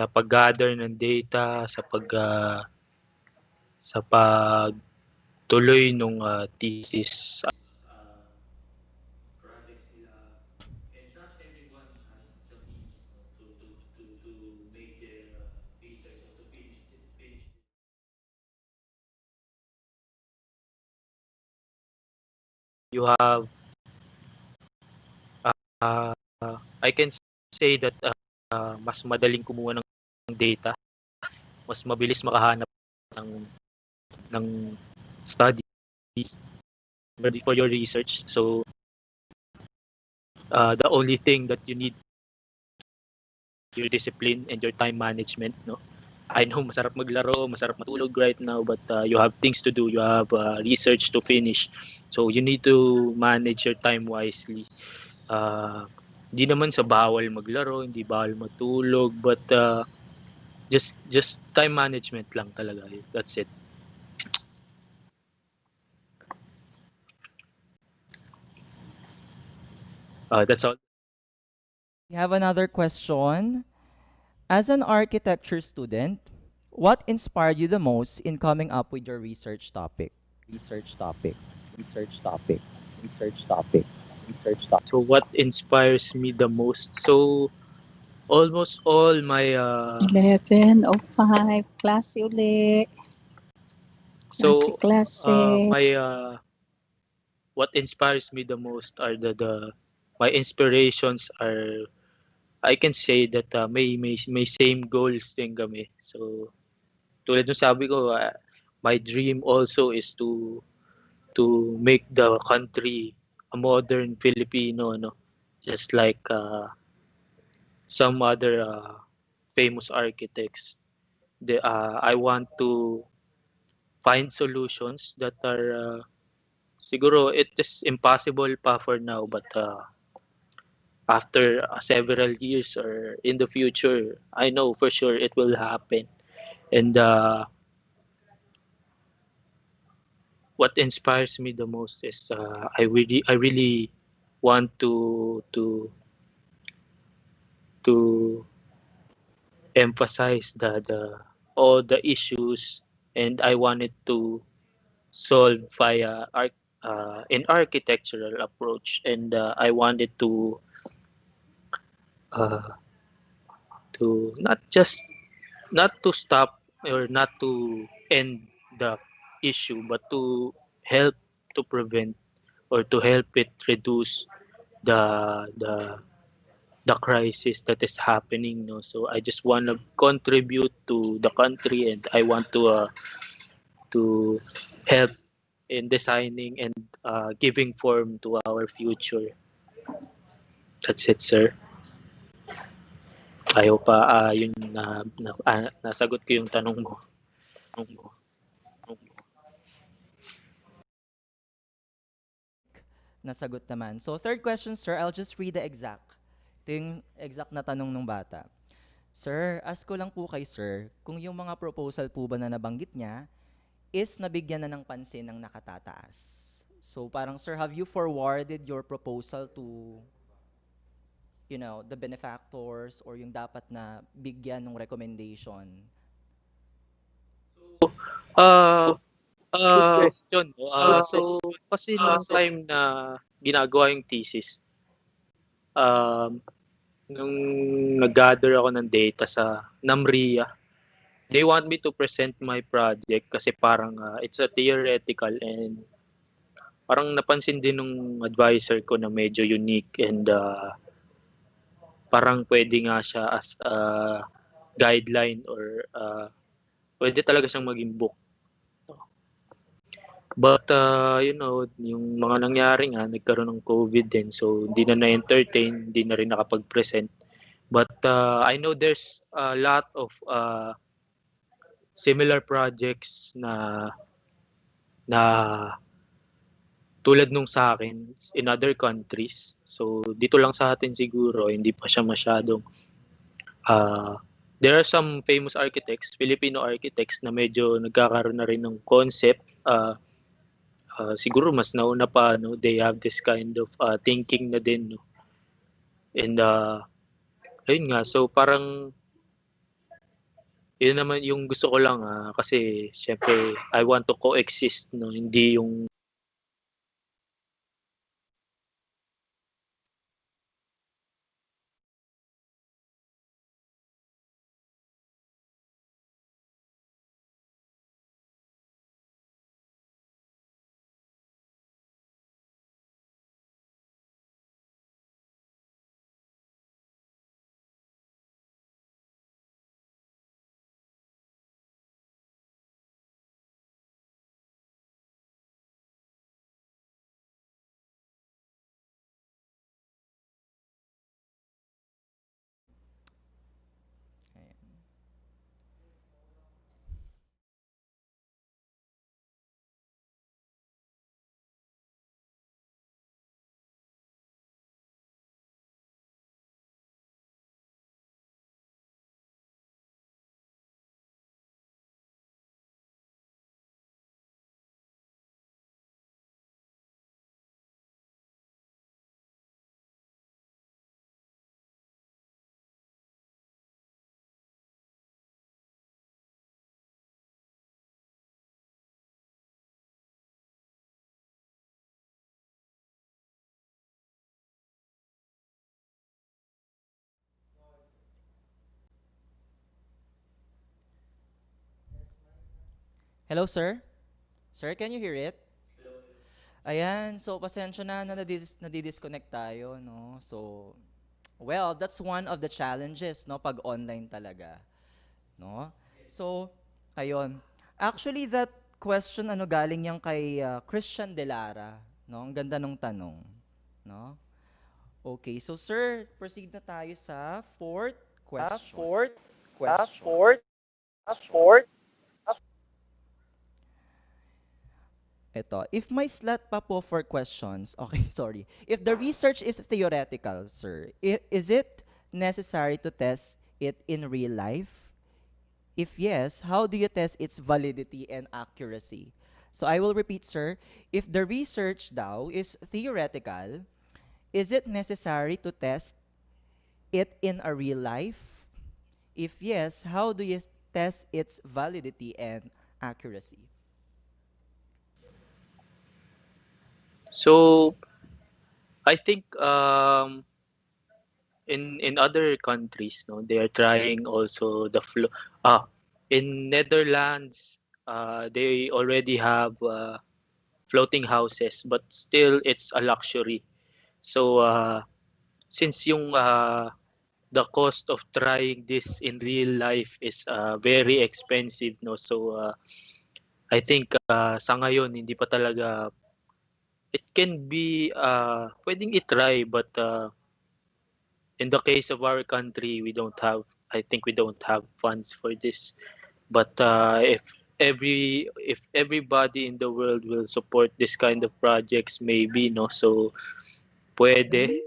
[SPEAKER 3] pag-gather ng data, sa pagtuloy nung thesis projects nila, and not everyone has the means, no, to make their research or to finish. You have uh, I can say that mas madaling kumuha ng data, mas mabilis makahanap ng ng studies ready for your research. So the only thing that you need your discipline and your time management, no. I know masarap maglaro, masarap matulog right now, but you have things to do, you have research to finish. So you need to manage your time wisely. Hindi naman sa bawal maglaro, hindi bawal matulog, but just time management lang talaga. That's it. That's all.
[SPEAKER 1] We have another question. As an architecture student, what inspired you the most in coming up with your research topic? Research topic. Research topic. Research topic. Research topic.
[SPEAKER 3] So what inspires me the most? So almost all my
[SPEAKER 5] 11:05, klase uli.
[SPEAKER 3] so
[SPEAKER 5] Klase.
[SPEAKER 3] my what inspires me the most are the my inspirations are, I can say that may same goals din kami. So tulad ng sabi ko, my dream also is to make the country a modern Filipino, no? Just like some other famous architects. I want to find solutions that are siguro it is impossible pa for now, but after several years or in the future, I know for sure it will happen. And what inspires me the most is I really want to emphasize the all the issues, and I wanted to solve via an architectural approach, and I wanted uh, to not to stop or not to end the issue, but to help to prevent or to help it reduce the the crisis that is happening, no? So I just want to contribute to the country, and I want to help in designing and giving form to our future. That's it, sir. I hope yun nasagot ko yung tanong mo. Tanong mo. Tanong mo.
[SPEAKER 1] Nasagot naman. So third question, sir, I'll just read the exact. Ito yung exact na tanong ng bata. Sir, ask ko lang po kay sir, kung yung mga proposal po ba na nabanggit niya is nabigyan na ng pansin ng nakatataas. So parang, sir, have you forwarded your proposal to, the benefactors or yung dapat na bigyan ng recommendation?
[SPEAKER 3] Uh, Good question. No? So, kasi nung time na ginagawa yung thesis, um, nung nag-gather ako ng data sa NAMRIA, they want me to present my project kasi parang it's a theoretical, and parang napansin din nung advisor ko na medyo unique, and parang pwede nga siya as a guideline or pwede talaga siyang maging book. But yung mga nangyari nga, nagkaroon ng COVID din, so hindi na na-entertain, hindi na rin nakapag-present. But I know there's a lot of similar projects na tulad nung sa akin in other countries. So dito lang sa atin siguro, hindi pa siya masyadong there are some famous architects, Filipino architects na medyo nagkakaroon na rin ng concept. Siguro mas nauna pa, no, they have this kind of thinking na din, no. And ayun nga, so parang yun naman yung gusto ko lang kasi syempre I want to coexist, no, hindi yung
[SPEAKER 1] Ayan. Hello, sir? Sir, can you hear it? Ayan, so pasensya na nadidisconnect tayo, no? So, well, that's one of the challenges, no, pag online talaga, no? So, ayun. Actually, that question galing yan kay Christian Delara, no? Ang ganda ng tanong, no? Okay, so sir, proceed na tayo sa fourth question. Ito, if may slot pa po for questions, okay, sorry. If the research is theoretical, sir, is it necessary to test it in real life? If yes, how do you test its validity and accuracy? So I will repeat, sir. If the research daw is theoretical, is it necessary to test it in a real life? If yes, how do you test its validity and accuracy?
[SPEAKER 3] So I think in other countries, no, they are trying also in Netherlands, they already have floating houses, but still it's a luxury. So since the cost of trying this in real life is very expensive, no, so I think sa ngayon hindi pa talaga, it can be pwedeng i-try, but in the case of our country, I think we don't have funds for this. But if everybody in the world will support this kind of projects, maybe, no, so pwede.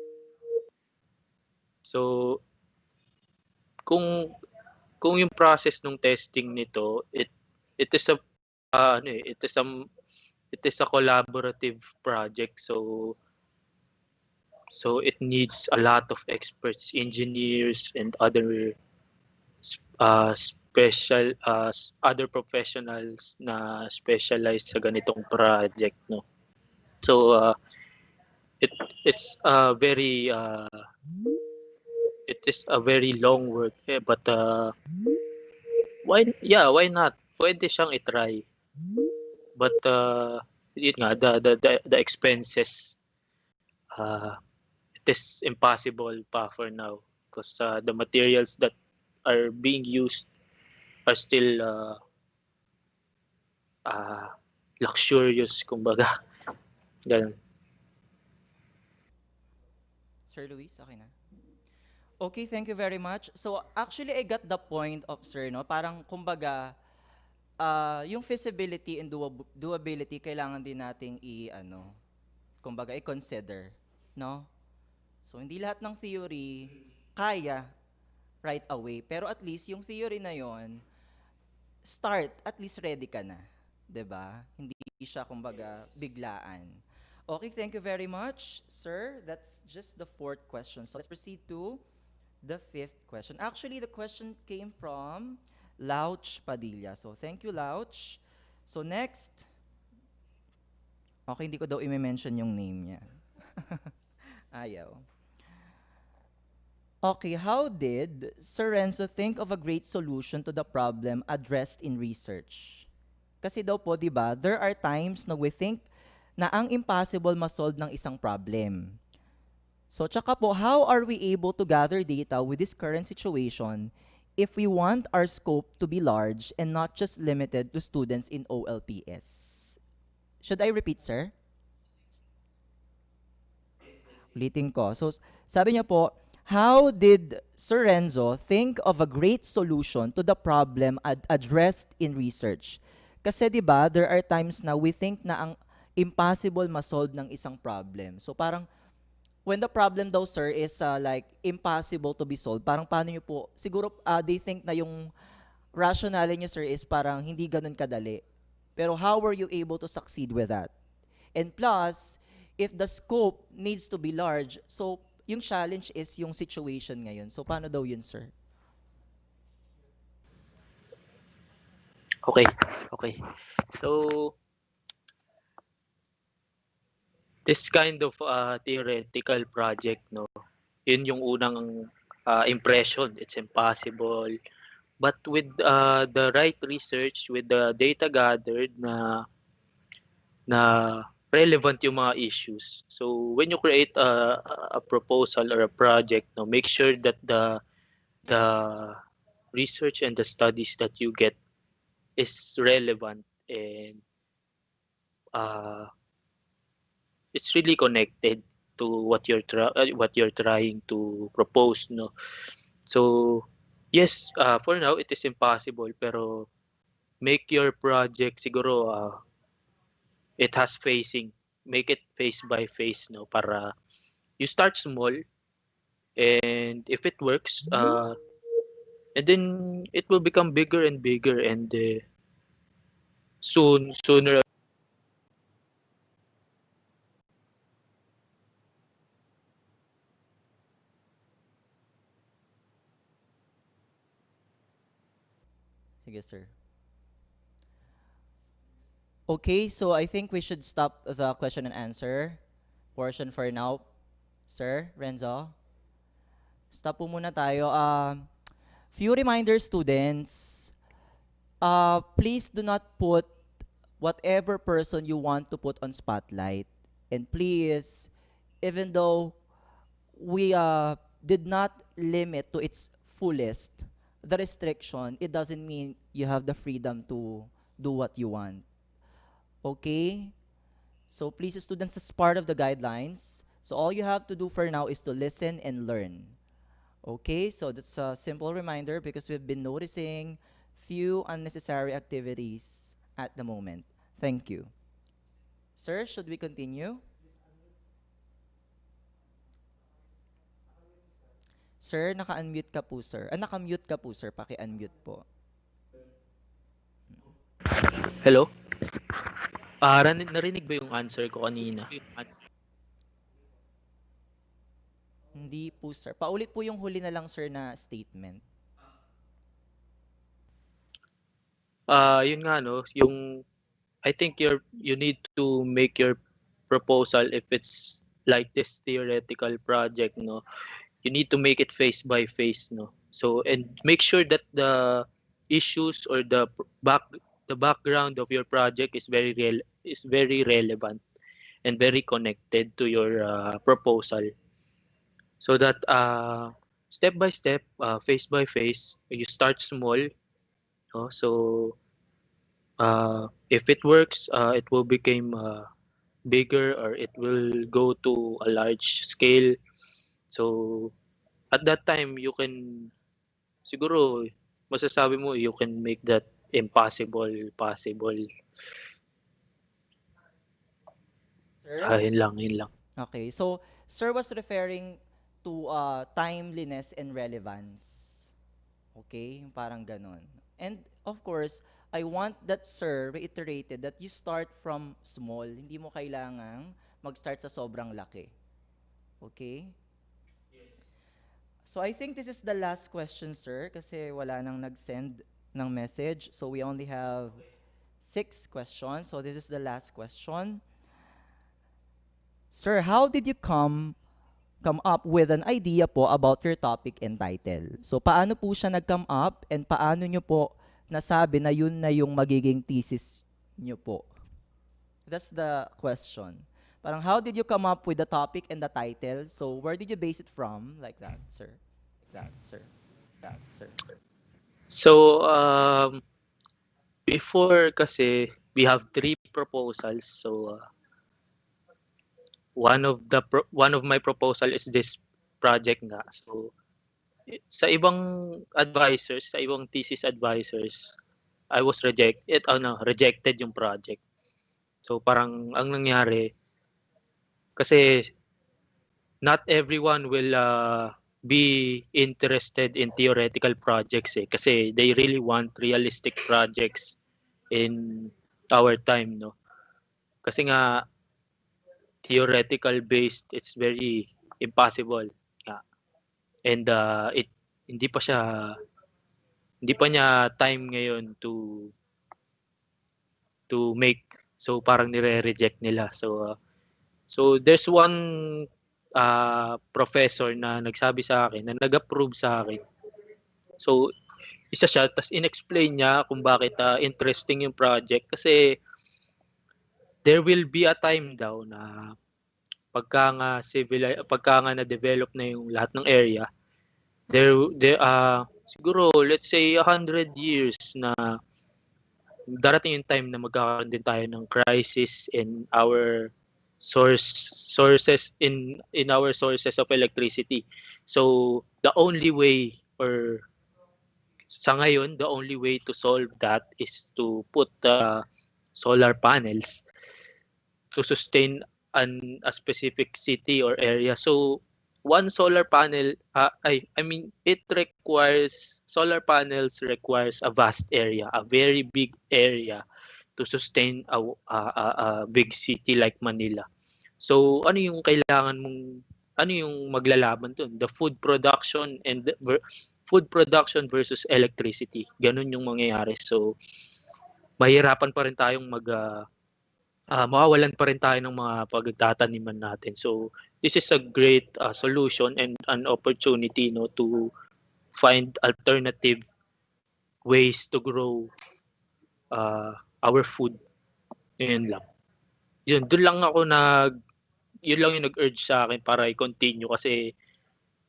[SPEAKER 3] So kung yung process ng testing nito, it is a it is a collaborative project, so it needs a lot of experts, engineers, and other other professionals na specialized sa ganitong project, no. So it it's it is a very long work, but why not, pwede siyang i-try, but yun nga, the expenses, it is impossible pa for now, because the materials that are being used are still luxurious, kumbaga. Ganun.
[SPEAKER 1] Sir Luis, okay na? Okay, thank you very much. So actually, I got the point of sir, no? Parang kumbaga, yung feasibility and doability kailangan din nating kumbaga i-consider, no? So hindi lahat ng theory kaya right away, pero at least yung theory na yon, start, at least ready ka na, 'di ba? Hindi siya kumbaga biglaan. Okay, thank you very much, sir. That's just the fourth question. So let's proceed to the fifth question. Actually, the question came from Lauch Padilla. So thank you, Lauch. So next, okay, hindi ko daw i-mention yung name niya. Ayaw. Okay, how did Sir Renzo think of a great solution to the problem addressed in research? Kasi daw po, di ba, there are times na we think na ang impossible masolve ng isang problem. So, tsaka po, how are we able to gather data with this current situation if we want our scope to be large and not just limited to students in OLPS? Should I repeat, sir? Ulitin ko. So, sabi niya po, how did Sir Renzo think of a great solution to the problem addressed in research? Kasi 'di ba, there are times na we think na ang impossible masolve ng isang problem. So parang when the problem daw, sir, is like impossible to be solved, parang paano niyo po, siguro they think na yung rationale niyo, sir, is parang hindi ganun kadali. Pero how were you able to succeed with that? And plus, if the scope needs to be large, so yung challenge is yung situation ngayon. So paano daw yun, sir?
[SPEAKER 3] Okay. So this kind of theoretical project, no, yun yung unang impression, it's impossible. But with the right research, with the data gathered na relevant yung mga issues. So when you create a proposal or a project, no, make sure that the research and the studies that you get is relevant and it's really connected to what you're trying to propose, no? So yes, for now it is impossible, pero make your project siguro it has facing, make it face by face, no, para you start small, and if it works, and then it will become bigger and bigger, and sooner.
[SPEAKER 1] Sige, sir. Okay, so I think we should stop the question and answer portion for now. Sir, Renzo, stop po muna tayo. Few reminders, students. Please do not put whatever person you want to put on spotlight. And please, even though we did not limit to its fullest the restriction, it doesn't mean you have the freedom to do what you want. Okay? So please, students, as part of the guidelines. So all you have to do for now is to listen and learn. Okay, so that's a simple reminder because we've been noticing few unnecessary activities at the moment. Thank you. Sir, should we continue? Sir, naka-unmute ka po, sir. Naka-mute ka po, sir. Paki-unmute po.
[SPEAKER 3] Hello? Narinig ba yung answer ko kanina?
[SPEAKER 1] Hindi po, sir. Paulit po yung huli na lang, sir, na statement.
[SPEAKER 3] Yun nga, no, yung I think you need to make your proposal if it's like this theoretical project, no. You need to make it face by face, no. So, and make sure that the issues or the background of your project is very relevant and very connected to your proposal, so that step by step, face by face, you start small, no? So if it works, it will become bigger, or it will go to a large scale. So at that time, you can siguro masasabi mo you can make that impossible possible.
[SPEAKER 1] Sir?
[SPEAKER 3] Yun lang.
[SPEAKER 1] Okay, so sir was referring to timeliness and relevance. Okay, yung parang ganon. And of course, I want that sir reiterated that you start from small. Hindi mo kailangang mag-start sa sobrang laki. Okay? So I think this is the last question, sir, kasi wala nang nag-send ng message. So we only have 6 questions. So this is the last question. Sir, how did you come up with an idea po about your topic and title? So paano po siya nag-come up and paano nyo po nasabi na yun na yung magiging thesis nyo po? That's the question. Parang how did you come up with the topic and the title? So where did you base it from? Like that, sir. That, sir. That, sir.
[SPEAKER 3] So before kasi we have 3 proposals. So one of my proposal is this project nga. So sa ibang advisors, sa ibang thesis advisors, I was rejected yung project. So parang ang nangyari, kasi not everyone will be interested in theoretical projects kasi they really want realistic projects in our time, no. Kasi nga theoretical based, it's very impossible. And hindi pa niya time ngayon to make. So parang nire-reject nila. So there's one professor na nagsabi sa akin, na nag-approve sa akin. So isa siya, tas in-explain niya kung bakit interesting yung project, kasi there will be a time daw na pagka nga na-develop na yung lahat ng area, there siguro let's say 100 years na darating yung time na magkakaroon din tayo ng crisis in our sources in our sources of electricity. So the only way, or sa ngayon, the only way to solve that is to put solar panels to sustain a specific city or area. So one solar panel, I mean, solar panels requires a vast area, a very big area to sustain a big city like Manila. So ano yung kailangan mong, ano yung maglalaban dun? The food production and food production versus electricity. Ganun yung mangyayari. So mahirapan pa rin tayong mawawalan pa rin tayo ng mga pagtataniman natin. So this is a great solution and an opportunity, no, to find alternative ways to grow our food. Yun lang. Doon lang ako yun lang yung nag-urge sa akin para i-continue kasi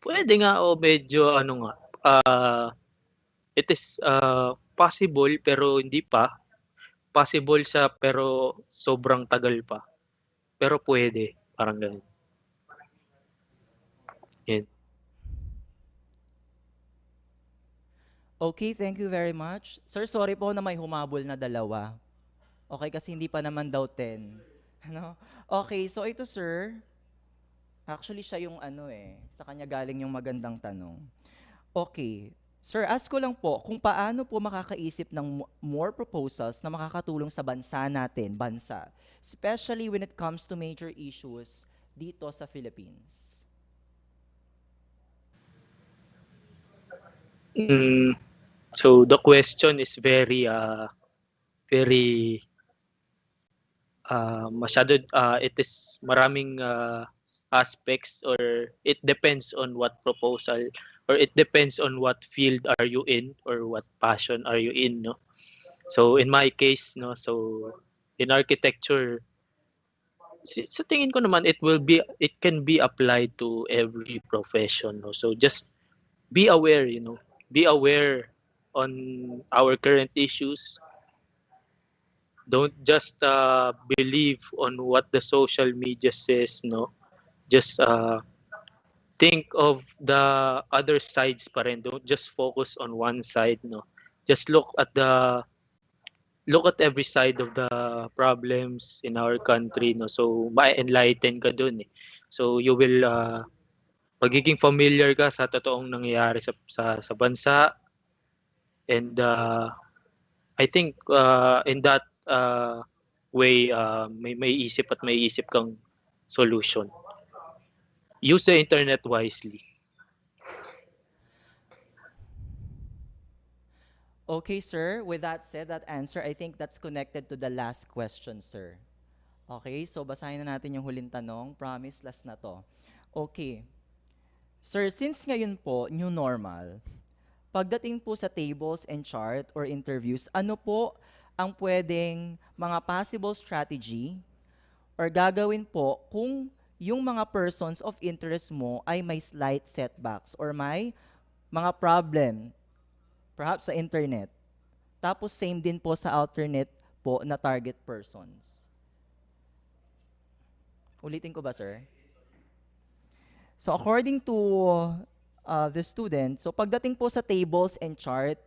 [SPEAKER 3] pwede nga o medyo it is possible pero hindi pa. Possible siya pero sobrang tagal pa. Pero pwede, parang ganun. Yan.
[SPEAKER 1] Okay, thank you very much. Sir, sorry po na may humabol na dalawa. Okay, kasi hindi pa naman daw 10. Ano? Okay, so ito sir, actually siya yung sa kanya galing yung magandang tanong. Okay, sir, ask ko lang po kung paano po makakaisip ng more proposals na makakatulong sa bansa natin, especially when it comes to major issues dito sa Philippines.
[SPEAKER 3] So the question is very masyado, it is maraming aspects, or it depends on what proposal, or it depends on what field are you in or what passion are you in, no? So in my case, no, so in architecture, sa tingin ko naman it can be applied to every profession, no? So just be aware, be aware on our current issues. Don't just believe on what the social media says, no? Just think of the other sides pa rin. Don't just focus on one side, no? Just look at every side of the problems in our country, no? So ma-enlighten ka dun eh. So you will magiging familiar ka sa totoong nangyayari sa bansa, and I think in that way, may isip kang solution. Use the internet wisely.
[SPEAKER 1] Okay, sir. With that said, that answer, I think that's connected to the last question, sir. Okay, so basahin na natin yung huling tanong. Promise, last na to. Okay. Sir, since ngayon po, new normal, pagdating po sa tables and chart or interviews, ano po ang pwedeng mga possible strategy or gagawin po kung yung mga persons of interest mo ay may slight setbacks or may mga problem, perhaps sa internet. Tapos same din po sa alternate po na target persons. Ulitin ko ba, sir? So according to the student, so pagdating po sa tables and chart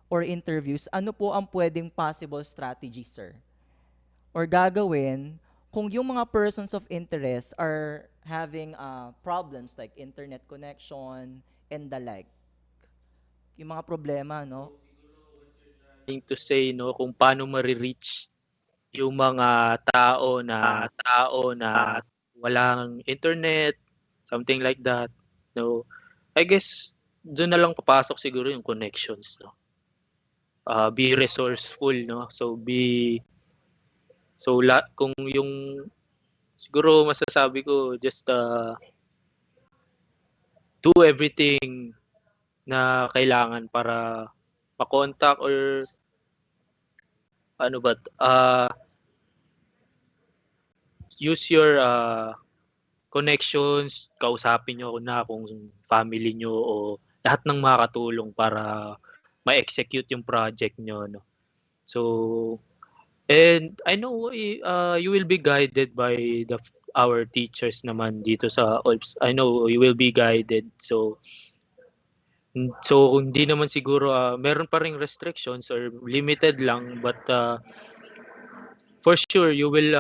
[SPEAKER 1] or interviews, ano po ang pwedeng possible strategy, sir? Or gagawin kung yung mga persons of interest are having problems like internet connection and the like. Yung mga problema, no?
[SPEAKER 3] To say, no, kung paano ma-reach yung mga tao na walang internet, something like that, no. I guess doon na lang papasok siguro yung connections, no. Be resourceful, no. Kung yung siguro masasabi ko, just do everything na kailangan para ma-contact or use your connections, kausapin nyo na kung family nyo o lahat ng makakatulong para ma-execute yung project nyo, no. So, and I know you will be guided by our teachers naman dito sa OLPS. I know you will be guided. So, hindi naman siguro meron pa ring restrictions or limited lang, but for sure you will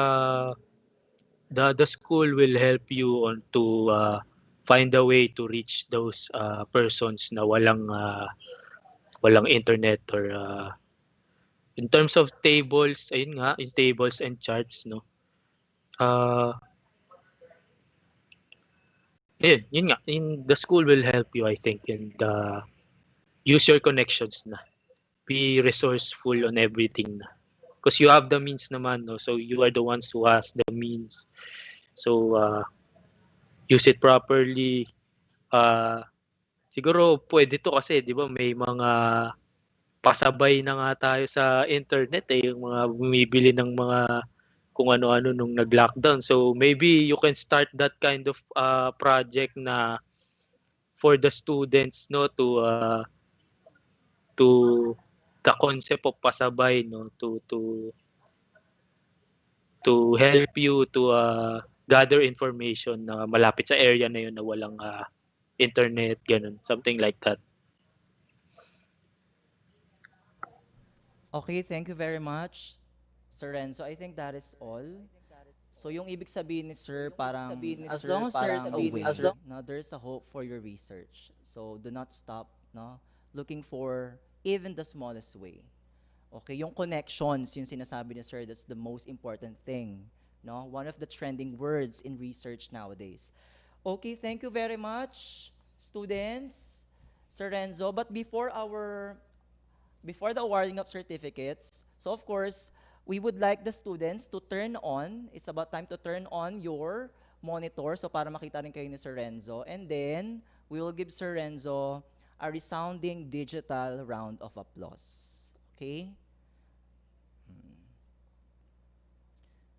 [SPEAKER 3] the school will help you on to find a way to reach those persons na walang internet or in terms of tables, ayun nga, in tables and charts, no. Uh, yun nga, the school will help you, I think, and use your connections na. Be resourceful on everything na. Because you have the means naman, no? So you are the ones who has the means. So use it properly. Siguro pwede to kasi, di ba, may mga pasabay na nga tayo sa internet yung mga bumibili ng mga kung ano-ano nung nag-lockdown. So maybe you can start that kind of project na for the students, no, to the concept of pasabay, no, to help you to gather information na malapit sa area na yun na walang internet, ganun, something like that.
[SPEAKER 1] Okay, thank you very much, Sir Renzo. I think that is all. So yung ibig sabihin ni Sir, parang as long as there's a way, no, there's a hope for your research. So do not stop, no, looking for even the smallest way. Okay, yung connections, yung sinasabi ni Sir, that's the most important thing, no? One of the trending words in research nowadays. Okay, thank you very much, students, Sir Renzo. But before the awarding of certificates, so of course, we would like the students to turn on, it's about time to turn on your monitor, so para makita rin kayo ni Sir Renzo. And then, we will give Sir Renzo a resounding digital round of applause. Okay?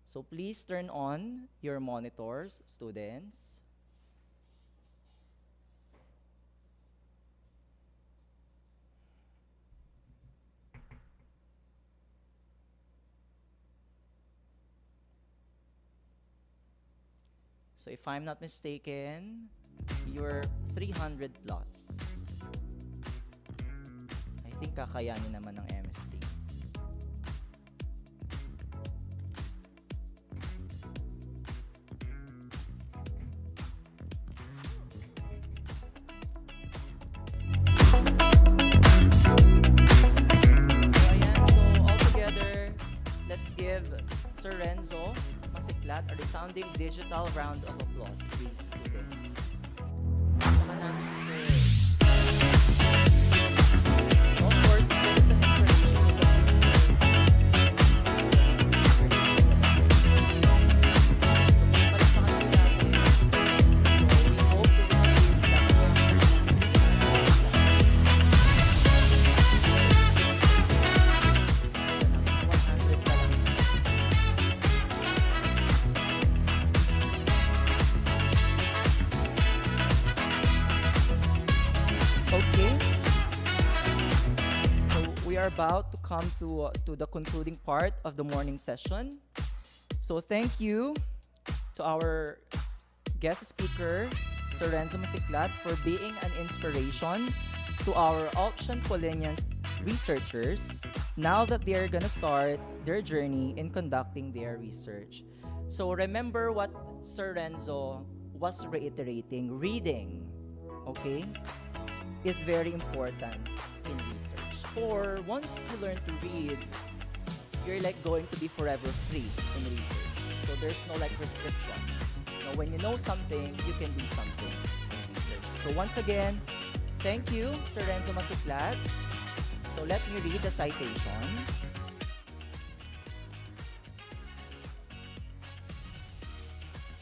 [SPEAKER 1] So please turn on your monitors, students. So if I'm not mistaken, you're 300 plus. I think kakayanin naman ng MST. So ayan, so all together, let's give Sir Renzo Masiklat a resounding digital round of applause, please, students. Baka natin si Sir. So of course, Sir is an inspiration to the future. So palakpakan po natin. So we hope to receive that Okay. So we are about to come to the concluding part of the morning session. So thank you to our guest speaker, Sir Renzo Masiklat, for being an inspiration to our Auction Polinian researchers now that they are gonna start their journey in conducting their research. So remember what Sir Renzo was reiterating, reading, okay, is very important in research. For once you learn to read, you're like going to be forever free in research. So there's no like restriction. When you know something, you can do something in research. So once again, thank you, Sir Renzo Masiklat. So let me read the citation.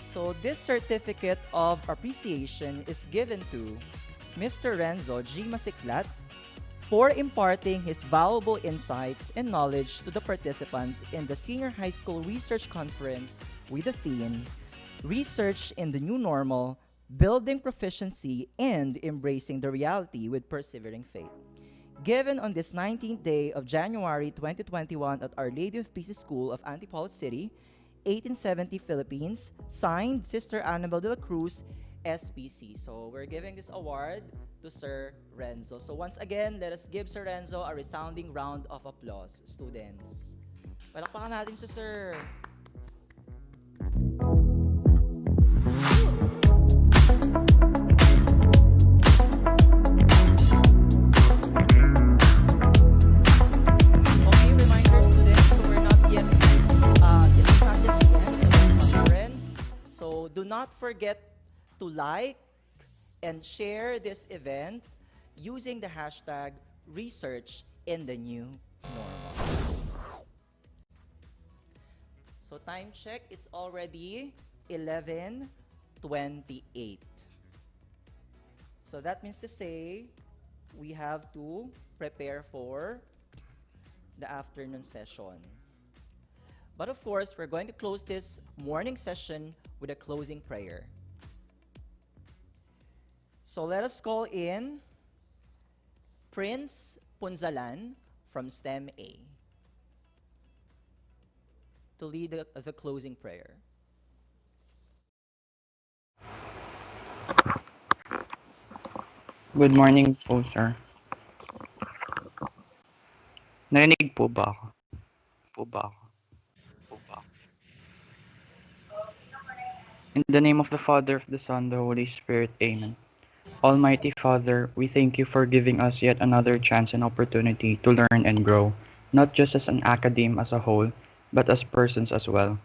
[SPEAKER 1] So this certificate of appreciation is given to Mr. Renzo G. Masiklat for imparting his valuable insights and knowledge to the participants in the Senior High School Research Conference with the theme, Research in the New Normal, Building Proficiency and Embracing the Reality with Persevering Faith. given on this 19th day of January 2021 at Our Lady of Peace School of Antipolo City, 1870 Philippines, signed Sister Annabel de la Cruz, SPC. So we're giving this award to Sir Renzo. So once again, let us give Sir Renzo a resounding round of applause, students. Palakpakan natin si Sir. Okay, reminder students, so we're not yet, this is not yet the end of the conference. So do not forget to like and share this event using the hashtag research in the new normal. So time check, it's already 11:28. So that means to say we have to prepare for the afternoon session. But of course, we're going to close this morning session with a closing prayer. So let us call in Prince Punzalan from STEM A to lead the closing prayer.
[SPEAKER 6] Good morning po, sir. Narinig po ba ako? Po ba ako? Po ba ako? In the name of the Father, of the Son, the Holy Spirit, Amen. Almighty Father, we thank you for giving us yet another chance and opportunity to learn and grow, not just as an academe as a whole, but as persons as well.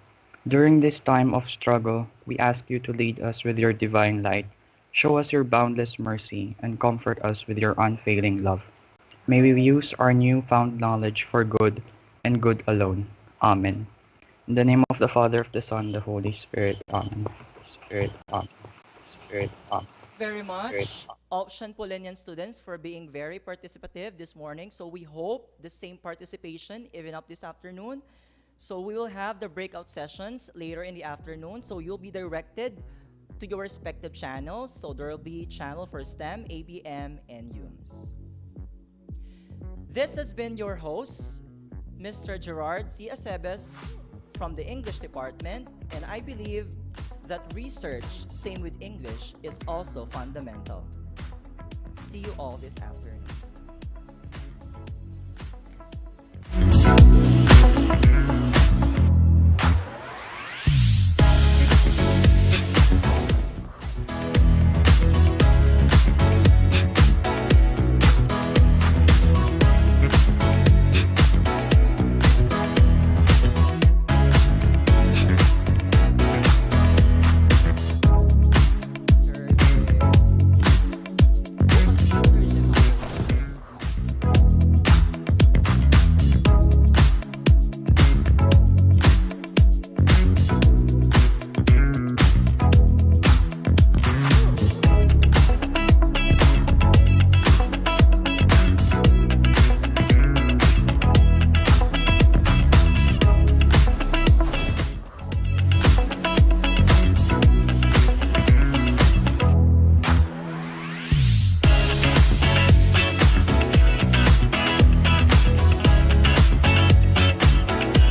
[SPEAKER 6] During this time of struggle, we ask you to lead us with your divine light, show us your boundless mercy, and comfort us with your unfailing love. May we use our newfound knowledge for good and good alone. Amen. In the name of the Father, of the Son, the Holy Spirit. Amen. Spirit. Amen. Spirit. Amen.
[SPEAKER 1] Very much, Option Polinian students, for being very participative this morning. So we hope the same participation even up this afternoon. So we will have the breakout sessions later in the afternoon. So you'll be directed to your respective channels. So there will be channel for STEM, ABM, and UMS. This has been your host, Mr. Gerard C. Acebes from the English department, and I believe that research, same with English, is also fundamental. See you all this afternoon.